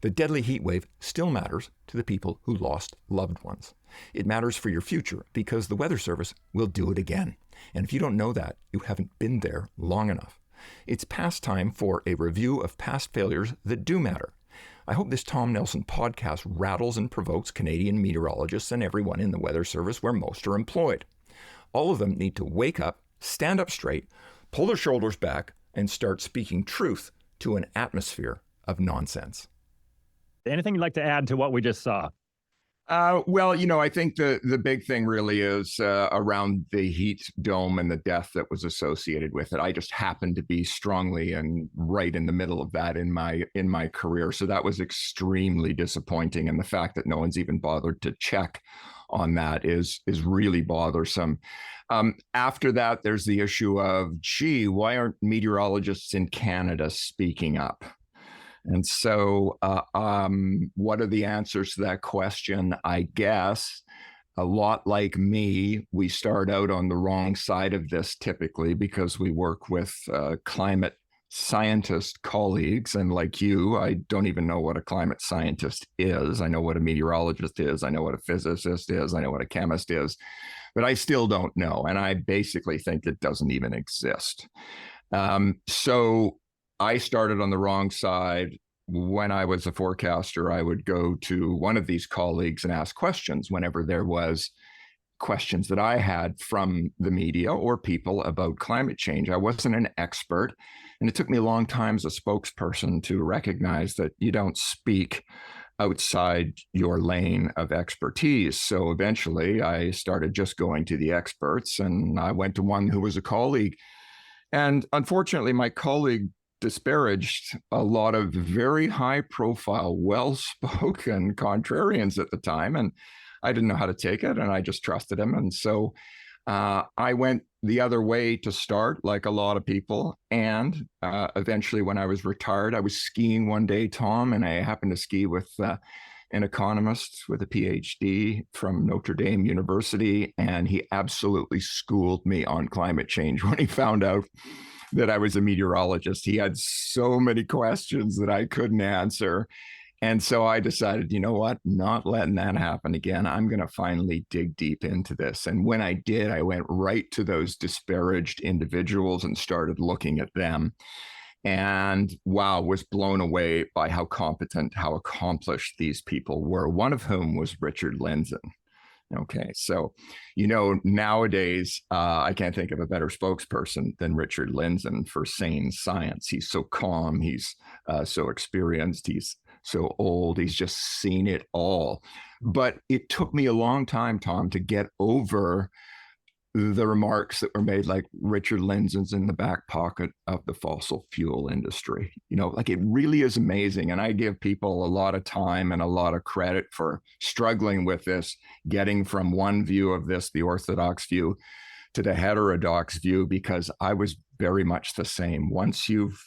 The deadly heat wave still matters to the people who lost loved ones. It matters for your future because the Weather Service will do it again. And if you don't know that, you haven't been there long enough. It's past time for a review of past failures that do matter. I hope this Tom Nelson podcast rattles and provokes Canadian meteorologists and everyone in the Weather Service where most are employed. All of them need to wake up, stand up straight, pull their shoulders back, and start speaking truth to an atmosphere of nonsense. Anything you'd like to add to what we just saw? Well, I think the big thing really is around the heat dome and the death that was associated with it. I just happened to be strongly and right in the middle of that in my career. So that was extremely disappointing. And the fact that no one's even bothered to check on that is really bothersome. After that, there's the issue of, gee, why aren't meteorologists in Canada speaking up? And so what are the answers to that question? I guess a lot like me, we start out on the wrong side of this typically because we work with climate scientist colleagues. And like you, I don't even know what a climate scientist is. I know what a meteorologist is. I know what a physicist is. I know what a chemist is. But I still don't know. And I basically think it doesn't even exist. So I started on the wrong side. When I was a forecaster, I would go to one of these colleagues and ask questions whenever there was questions that I had from the media or people about climate change. I wasn't an expert, and it took me a long time as a spokesperson to recognize that you don't speak outside your lane of expertise. So eventually I started just going to the experts, and I went to one who was a colleague. And unfortunately, my colleague disparaged a lot of very high profile, well-spoken contrarians at the time. And I didn't know how to take it, and I just trusted him. And so I went the other way to start, like a lot of people. And eventually, when I was retired, I was skiing one day, Tom, and I happened to ski with an economist with a PhD from Notre Dame University. And he absolutely schooled me on climate change when he found out that I was a meteorologist. He had so many questions that I couldn't answer. And so I decided, you know what, not letting that happen again. I'm going to finally dig deep into this. And when I did, I went right to those disparaged individuals and started looking at them. And wow, was blown away by how competent, how accomplished these people were, one of whom was Richard Lindzen. Okay, so, nowadays, I can't think of a better spokesperson than Richard Lindzen for sane science. He's so calm, he's so experienced, he's so old, he's just seen it all. But it took me a long time, Tom, to get over the remarks that were made, like Richard Lindzen's in the back pocket of the fossil fuel industry. It really is amazing. And I give people a lot of time and a lot of credit for struggling with this, getting from one view of this, the orthodox view, to the heterodox view, because I was very much the same. Once you've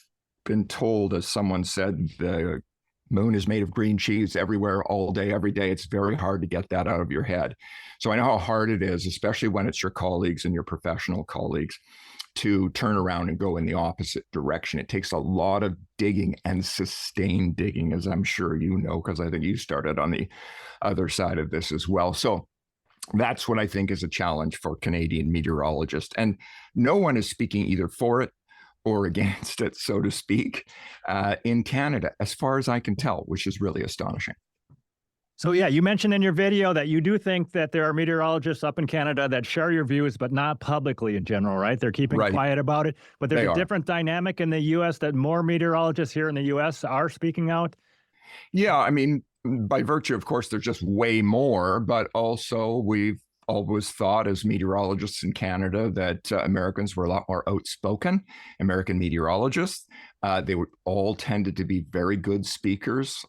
been told, as someone said, the moon is made of green cheese everywhere, all day, every day, it's very hard to get that out of your head. So I know how hard it is, especially when it's your colleagues and your professional colleagues, to turn around and go in the opposite direction. It takes a lot of digging and sustained digging, as I'm sure you know, because I think you started on the other side of this as well. So that's what I think is a challenge for Canadian meteorologists. And no one is speaking either for it or against it, so to speak, in Canada, as far as I can tell, which is really astonishing. So yeah, you mentioned in your video that you do think that there are meteorologists up in Canada that share your views, but not publicly in general, right? They're keeping quiet about it. But there's a different dynamic in the U.S. that more meteorologists here in the U.S. are speaking out. Yeah, I mean, by virtue, of course, there's just way more, but also we've always thought as meteorologists in Canada that Americans were a lot more outspoken, American meteorologists. They were all tended to be very good speakers.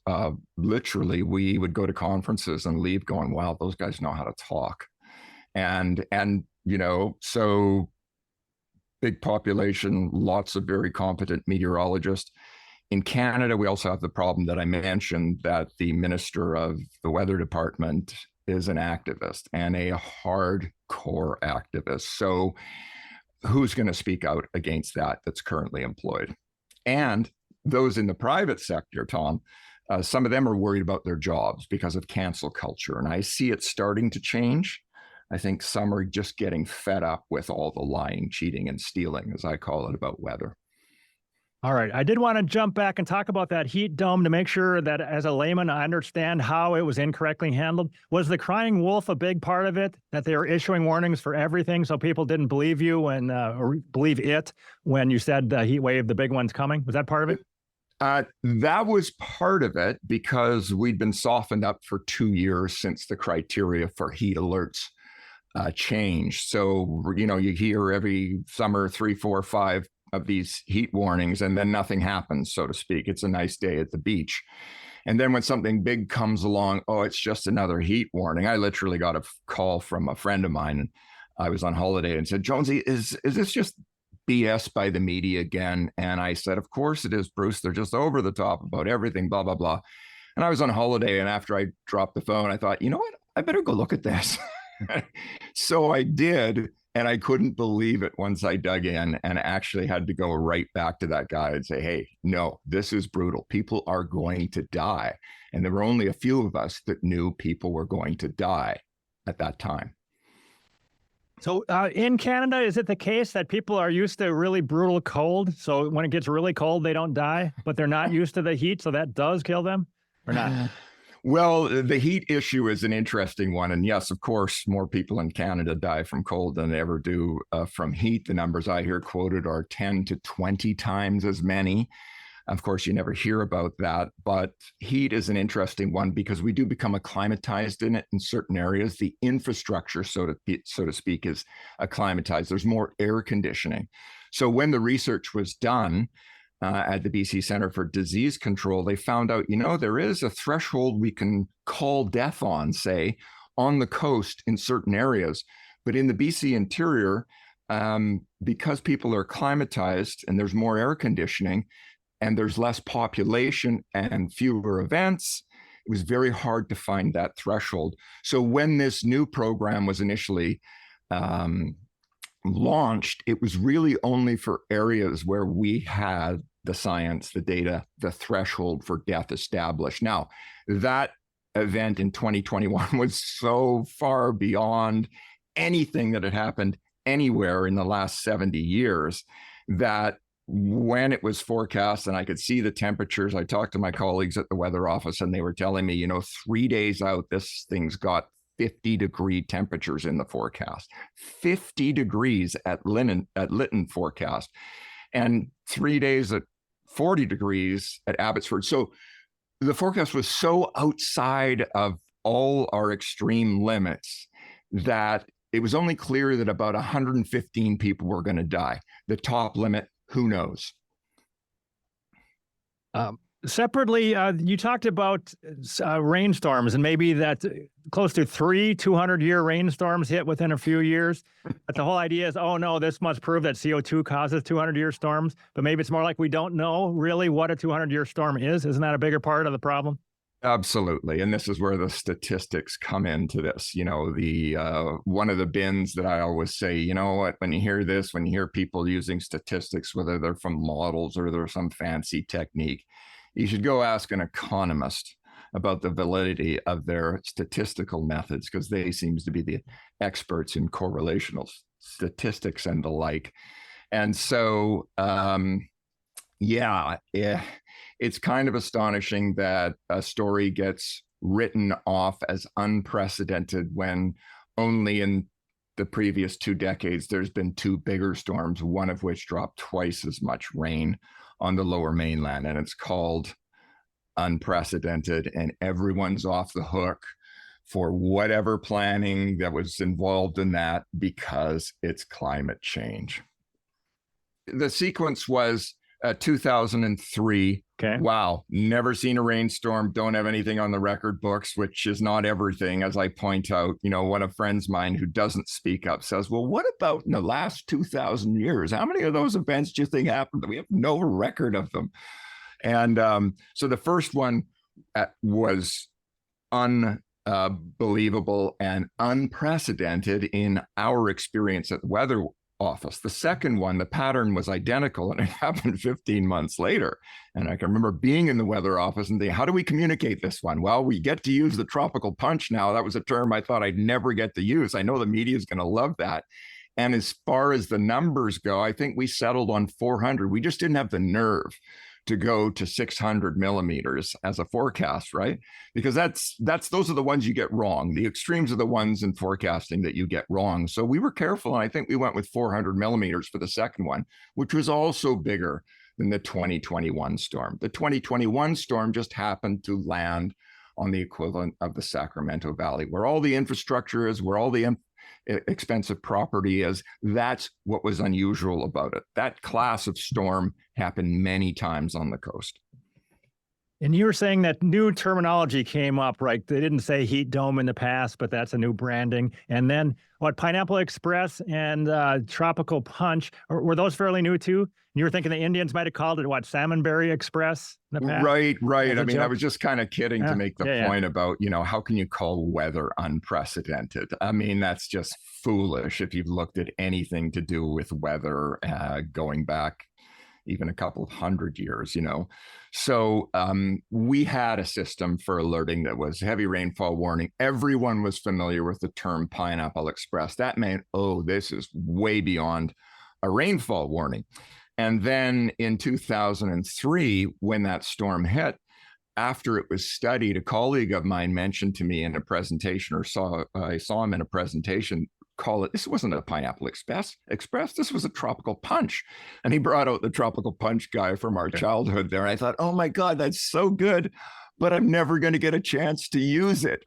Literally, we would go to conferences and leave going, wow, those guys know how to talk. And so big population, lots of very competent meteorologists. In Canada, we also have the problem that I mentioned, that the Minister of the Weather Department is an activist, and a hardcore activist. So who's going to speak out against that that's currently employed? And those in the private sector, Tom, some of them are worried about their jobs because of cancel culture. And I see it starting to change. I think some are just getting fed up with all the lying, cheating, and stealing, as I call it, about weather. All right. I did want to jump back and talk about that heat dome to make sure that as a layman, I understand how it was incorrectly handled. Was the crying wolf a big part of it, that they were issuing warnings for everything so people didn't believe you or believe it when you said the heat wave, the big one's coming? Was that part of it? That was part of it, because we'd been softened up for 2 years since the criteria for heat alerts changed. So, you hear every summer 3, 4, 5 of these heat warnings, and then nothing happens, so to speak. It's a nice day at the beach. And then when something big comes along, oh, it's just another heat warning. I literally got a call from a friend of mine, and I was on holiday, and said, Jonesy, is this just BS by the media again? And I said, of course it is, Bruce. They're just over the top about everything, blah, blah, blah. And I was on holiday, and after I dropped the phone, I thought, you know what? I better go look at this. So I did. And I couldn't believe it once I dug in, and actually had to go right back to that guy and say, hey, no, this is brutal. People are going to die. And there were only a few of us that knew people were going to die at that time. So in Canada, is it the case that people are used to really brutal cold? So when it gets really cold, they don't die, but they're not used to the heat, so that does kill them, or not? Well, the heat issue is an interesting one. And yes, of course, more people in Canada die from cold than they ever do from heat. The numbers I hear quoted are 10 to 20 times as many. Of course, you never hear about that. But heat is an interesting one because we do become acclimatized in it in certain areas. The infrastructure, so to speak, is acclimatized. There's more air conditioning. So when the research was done, at the BC Centre for Disease Control, they found out, there is a threshold we can call death on, say, on the coast in certain areas. But in the BC interior, because people are acclimatized and there's more air conditioning and there's less population and fewer events, it was very hard to find that threshold. So when this new program was initially launched, it was really only for areas where we had the science, the data, the threshold for death established. Now, that event in 2021 was so far beyond anything that had happened anywhere in the last 70 years that when it was forecast and I could see the temperatures, I talked to my colleagues at the weather office and they were telling me, 3 days out, this thing's got 50-degree temperatures in the forecast, 50 degrees at Lytton forecast, and 3 days at 40 degrees at Abbotsford. So the forecast was so outside of all our extreme limits that it was only clear that about 115 people were going to die. The top limit, who knows? Separately, you talked about rainstorms and maybe that close to 3 200-year rainstorms hit within a few years. But the whole idea is, oh no, this must prove that CO2 causes 200-year storms. But maybe it's more like we don't know really what a 200-year storm is. Isn't that a bigger part of the problem? Absolutely. And this is where the statistics come into this. The one of the bins that I always say, you know what, when you hear this, when you hear people using statistics, whether they're from models or they're some fancy technique, you should go ask an economist about the validity of their statistical methods, because they seem to be the experts in correlational statistics and the like. And so, it's kind of astonishing that a story gets written off as unprecedented when only in the previous 2 decades there's been 2 bigger storms, one of which dropped twice as much rain on the lower mainland. And it's called unprecedented, and everyone's off the hook for whatever planning that was involved in that because it's climate change. The sequence was 2003. Okay. Wow. Never seen a rainstorm. Don't have anything on the record books, which is not everything. As I point out, one of friends of mine who doesn't speak up says, well, what about in the last 2,000 years? How many of those events do you think happened? We have no record of them. And so the first one was unbelievable and unprecedented in our experience at the weather office. The second one, the pattern was identical, and it happened 15 months later. And I can remember being in the weather office and thinking, how do we communicate this one? Well, we get to use the tropical punch now. That was a term I thought I'd never get to use. I know the media is going to love that. And as far as the numbers go, I think we settled on 400. We just didn't have the nerve to go to 600 millimeters as a forecast, right? Because those are the ones you get wrong. The extremes are the ones in forecasting that you get wrong. So we were careful, and I think we went with 400 millimeters for the second one, which was also bigger than the 2021 storm. The 2021 storm just happened to land on the equivalent of the Sacramento Valley, where all the infrastructure is, where all the expensive property is. That's what was unusual about it. That class of storm happened many times on the coast. And you were saying that new terminology came up, right? They didn't say heat dome in the past, but that's a new branding. And then Pineapple Express and Tropical Punch, were those fairly new too? You were thinking the Indians might have called it Salmonberry Express in the past? Right. I mean, joke? I was just kind of kidding to make the point about, how can you call weather unprecedented? I mean, that's just foolish if you've looked at anything to do with weather going back even a couple of hundred years, So we had a system for alerting that was heavy rainfall warning. Everyone was familiar with the term Pineapple Express. That meant, this is way beyond a rainfall warning. And then in 2003, when that storm hit, after it was studied, a colleague of mine mentioned to me in a presentation, I saw him in a presentation, this wasn't a Pineapple Express, this was a Tropical Punch. And he brought out the Tropical Punch guy from our childhood there. And I thought, oh my God, that's so good, but I'm never going to get a chance to use it.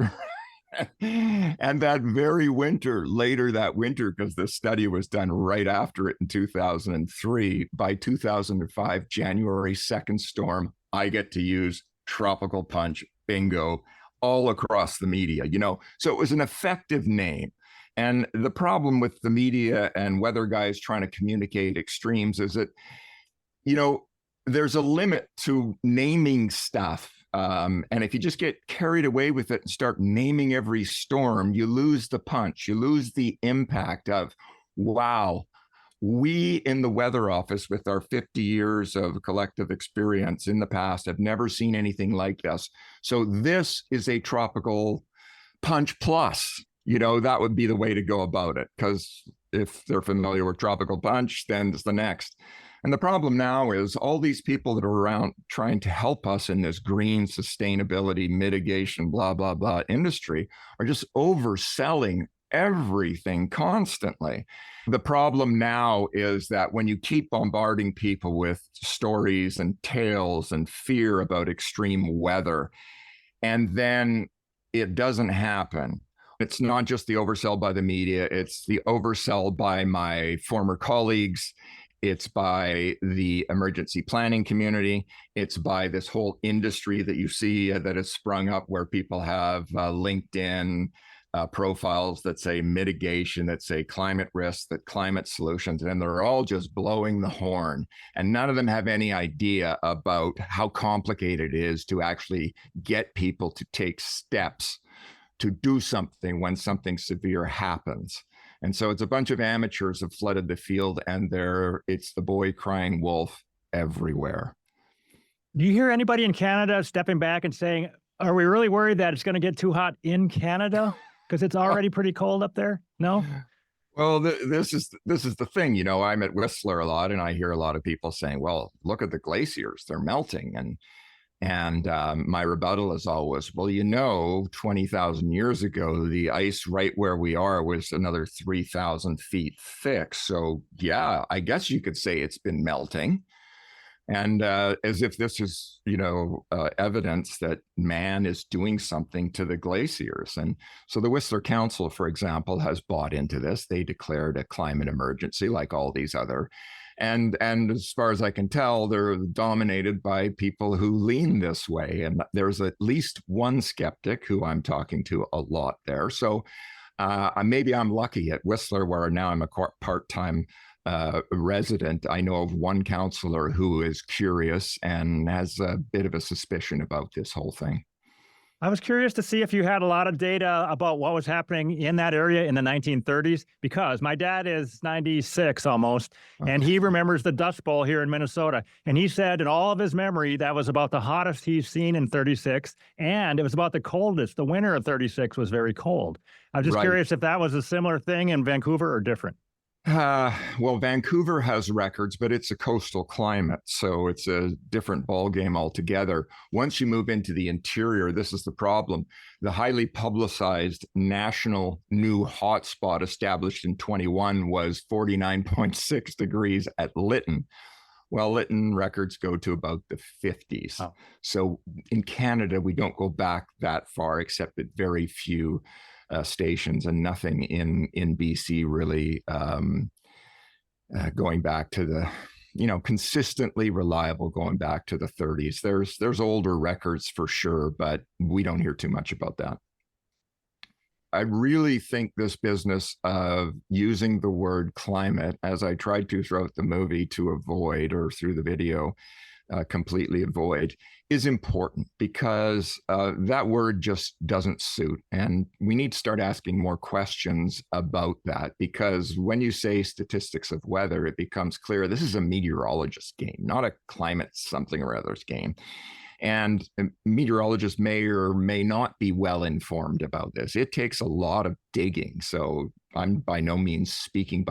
And that very winter, later that winter, because the study was done right after it in 2003, by 2005, January 2nd storm, I get to use Tropical Punch, bingo, all across the media, So it was an effective name. And the problem with the media and weather guys trying to communicate extremes is that, there's a limit to naming stuff. And if you just get carried away with it and start naming every storm, you lose the punch, you lose the impact of wow, we in the weather office with our 50 years of collective experience in the past have never seen anything like this. So this is a tropical punch plus. That would be the way to go about it, because if they're familiar with tropical punch, then it's the next. And the problem now is all these people that are around trying to help us in this green sustainability mitigation, blah, blah, blah industry are just overselling everything constantly. The problem now is that when you keep bombarding people with stories and tales and fear about extreme weather, and then it doesn't happen. It's not just the oversell by the media, it's the oversell by my former colleagues. It's by the emergency planning community. It's by this whole industry that you see that has sprung up where people have LinkedIn profiles that say mitigation, that say climate risk, that climate solutions, and they're all just blowing the horn. And none of them have any idea about how complicated it is to actually get people to take steps to do something when something severe happens. And so it's a bunch of amateurs have flooded the field, and it's the boy crying wolf everywhere. Do you hear anybody in Canada stepping back and saying, are we really worried that it's going to get too hot in Canada? Because it's already pretty cold up there? No? Well, this is the thing. I'm at Whistler a lot, and I hear a lot of people saying, well, look at the glaciers. They're melting. And my rebuttal is always, well, 20,000 years ago, the ice right where we are was another 3,000 feet thick. So, yeah, I guess you could say it's been melting. And as if this is, evidence that man is doing something to the glaciers. And so the Whistler Council, for example, has bought into this. They declared a climate emergency like all these other. And as far as I can tell, they're dominated by people who lean this way. And there's at least one skeptic who I'm talking to a lot there. So maybe I'm lucky at Whistler, where now I'm a part-time resident. I know of one counselor who is curious and has a bit of a suspicion about this whole thing. I was curious to see if you had a lot of data about what was happening in that area in the 1930s, because my dad is 96 almost, and he remembers the Dust Bowl here in Minnesota. And he said in all of his memory, that was about the hottest he's seen in 36, and it was about the coldest. The winter of 36 was very cold. I was just curious if that was a similar thing in Vancouver or different. Well, Vancouver has records, but it's a coastal climate, so it's a different ballgame altogether. Once you move into the interior, this is the problem. The highly publicized national new hotspot established in 21 was 49.6 degrees at Lytton. Well, Lytton records go to about the 50s. Oh. So in Canada, we don't go back that far, except at very few stations, and nothing in BC really going back to the, consistently reliable going back to the 30s. There's older records for sure, but we don't hear too much about that. I really think this business of using the word climate, as I tried to throughout the movie to avoid, or through the video, completely avoid, is important, because that word just doesn't suit. And we need to start asking more questions about that, because when you say statistics of weather, it becomes clear this is a meteorologist game, not a climate something or other's game. And meteorologists may or may not be well informed about this. It takes a lot of digging. So I'm by no means speaking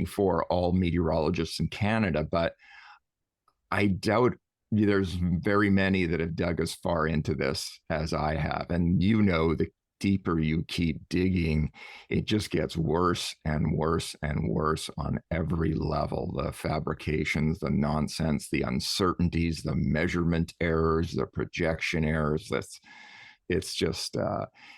for all meteorologists in Canada, but I doubt there's very many that have dug as far into this as I have. And the deeper you keep digging, it just gets worse and worse and worse on every level. The fabrications, the nonsense, the uncertainties, the measurement errors, the projection errors. It's just,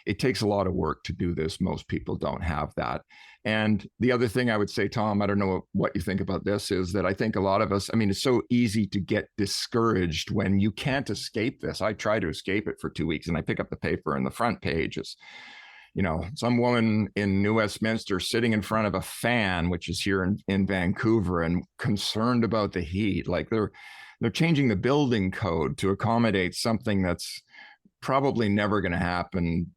it takes a lot of work to do this. Most people don't have that. And the other thing I would say, Tom, I don't know what you think about this, is that I think a lot of us, it's so easy to get discouraged when you can't escape this. I try to escape it for 2 weeks, and I pick up the paper, and the front page is, some woman in New Westminster sitting in front of a fan, which is here in Vancouver, and concerned about the heat. Like they're changing the building code to accommodate something that's probably never going to happen,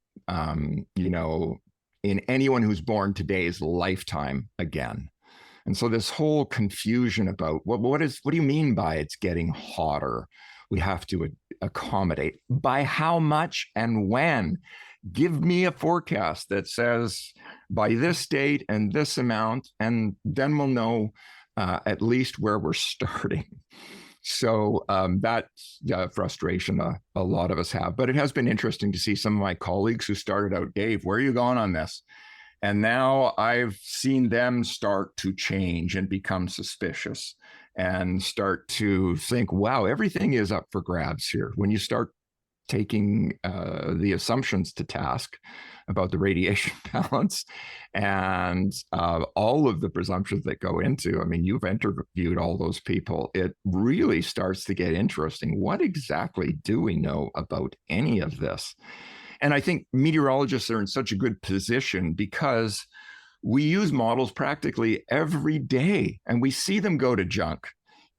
in anyone who's born today's lifetime again. And so this whole confusion about what do you mean by it's getting hotter? We have to accommodate. By how much and when? Give me a forecast that says by this date and this amount, and then we'll know at least where we're starting. So that's frustration a lot of us have. But it has been interesting to see some of my colleagues who started out, Dave, where are you going on this? And now I've seen them start to change and become suspicious and start to think, wow, everything is up for grabs here. When you start taking the assumptions to task about the radiation balance and all of the presumptions that go into, I mean, you've interviewed all those people. It really starts to get interesting. What exactly do we know about any of this? And I think meteorologists are in such a good position because we use models practically every day, and we see them go to junk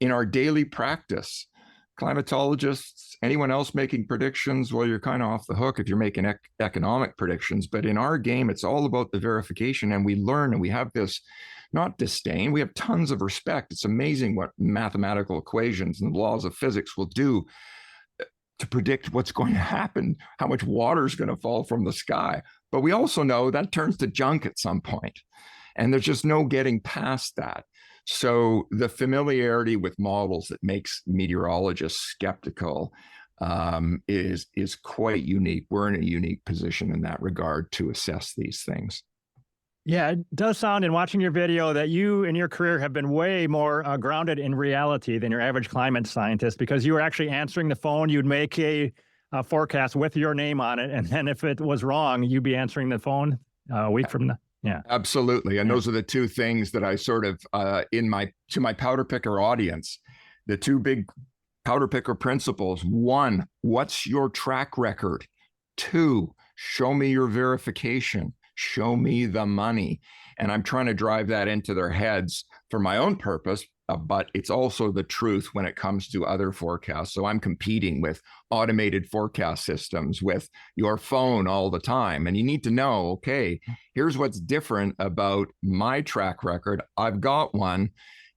in our daily practice. Climatologists, anyone else making predictions, well, you're kind of off the hook if you're making economic predictions. But in our game, it's all about the verification, and we learn, and we have this, not disdain, we have tons of respect. It's amazing what mathematical equations and the laws of physics will do to predict what's going to happen, how much water is going to fall from the sky. But we also know that turns to junk at some point, and there's just no getting past that. So the familiarity with models that makes meteorologists skeptical is quite unique. We're in a unique position in that regard to assess these things. Yeah, it does sound in watching your video that you in your career have been way more grounded in reality than your average climate scientist, because you were actually answering the phone. You'd make a forecast with your name on it, and then if it was wrong, you'd be answering the phone a week from now. Yeah, absolutely. And those are the two things that I sort of to my powder picker audience, the two big powder picker principles. One, what's your track record? Two, show me your verification. Show me the money. And I'm trying to drive that into their heads for my own purpose, but it's also the truth when it comes to other forecasts. So I'm competing with automated forecast systems with your phone all the time. And you need to know, okay, here's what's different about my track record. I've got one.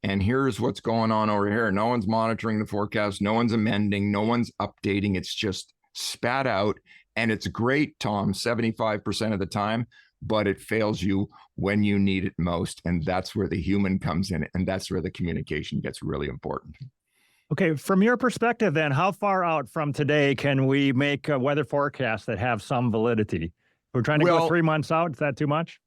And here's what's going on over here. No one's monitoring the forecast. No one's amending. No one's updating. It's just spat out. And it's great, Tom, 75% of the time, but it fails you when you need it most. And that's where the human comes in. And that's where the communication gets really important. Okay, from your perspective then, how far out from today can we make weather forecasts that have some validity? We're trying to go 3 months out. Is that too much?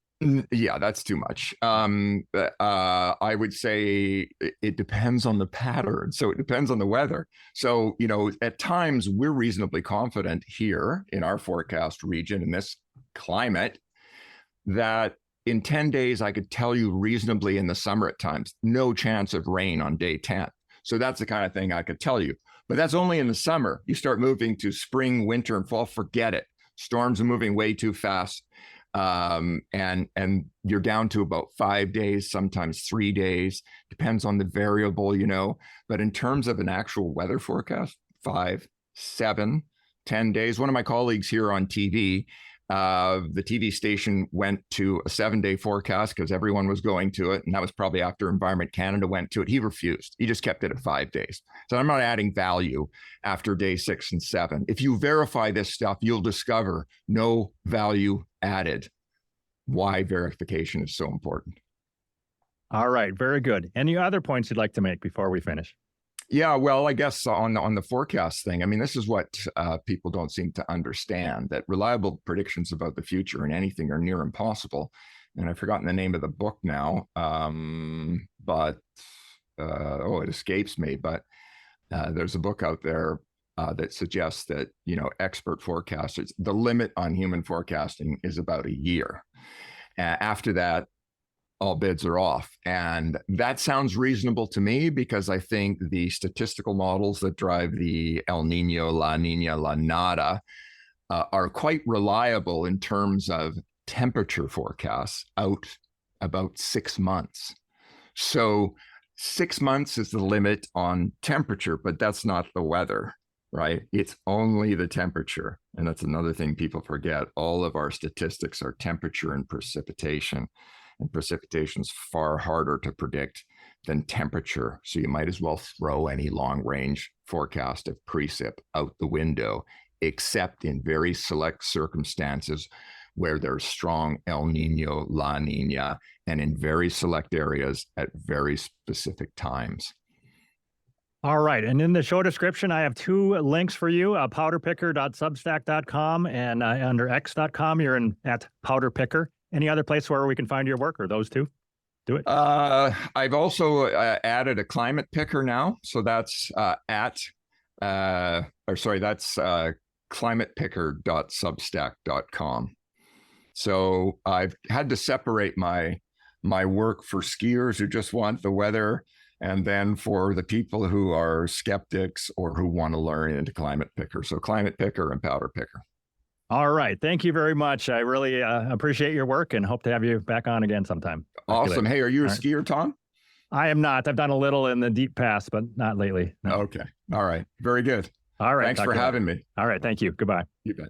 Yeah, that's too much. I would say it depends on the pattern. So it depends on the weather. So, at times we're reasonably confident here in our forecast region, in this climate, that in 10 days, I could tell you reasonably in the summer at times, no chance of rain on day 10. So that's the kind of thing I could tell you. But that's only in the summer. You start moving to spring, winter, and fall, forget it. Storms are moving way too fast. And you're down to about 5 days, sometimes 3 days, depends on the variable, but in terms of an actual weather forecast, 5, 7, 10 days. One of my colleagues here on TV, the TV station went to a 7-day forecast because everyone was going to it. And that was probably after Environment Canada went to it. He refused. He just kept it at 5 days. So I'm not adding value after day 6 and 7. If you verify this stuff, you'll discover no value added. Why verification is so important. All right, very good. Any other points you'd like to make before we finish? Yeah, well, I guess on the forecast thing, I mean, this is what people don't seem to understand, that reliable predictions about the future and anything are near impossible. And I've forgotten the name of the book now, but it escapes me. But there's a book out there that suggests that, expert forecasters, the limit on human forecasting is about a year. After that, all bids are off. And that sounds reasonable to me because I think the statistical models that drive the El Nino, La Nina, La Nada are quite reliable in terms of temperature forecasts out about 6 months. So 6 months is the limit on temperature, but that's not the weather. right? It's only the temperature. And that's another thing people forget. All of our statistics are temperature and precipitation. And precipitation's far harder to predict than temperature. So you might as well throw any long range forecast of precip out the window, except in very select circumstances where there's strong El Nino, La Nina, and in very select areas at very specific times. All right. And in the show description, I have 2 links for you, powderpicker.substack.com and under x.com, you're at powderpicker. Any other place where we can find your work, or those 2? Do it. I've also added a climate picker now. So that's climatepicker.substack.com. So I've had to separate my work for skiers who just want the weather, and then for the people who are skeptics or who want to learn into climate picker. So climate picker and powder picker. All right. Thank you very much. I really appreciate your work and hope to have you back on again sometime. Awesome. Hey, are you a skier, Tom? I am not. I've done a little in the deep past, but not lately. No. Okay. All right. Very good. All right. Thanks for having me. All right. Thank you. Goodbye. You bet.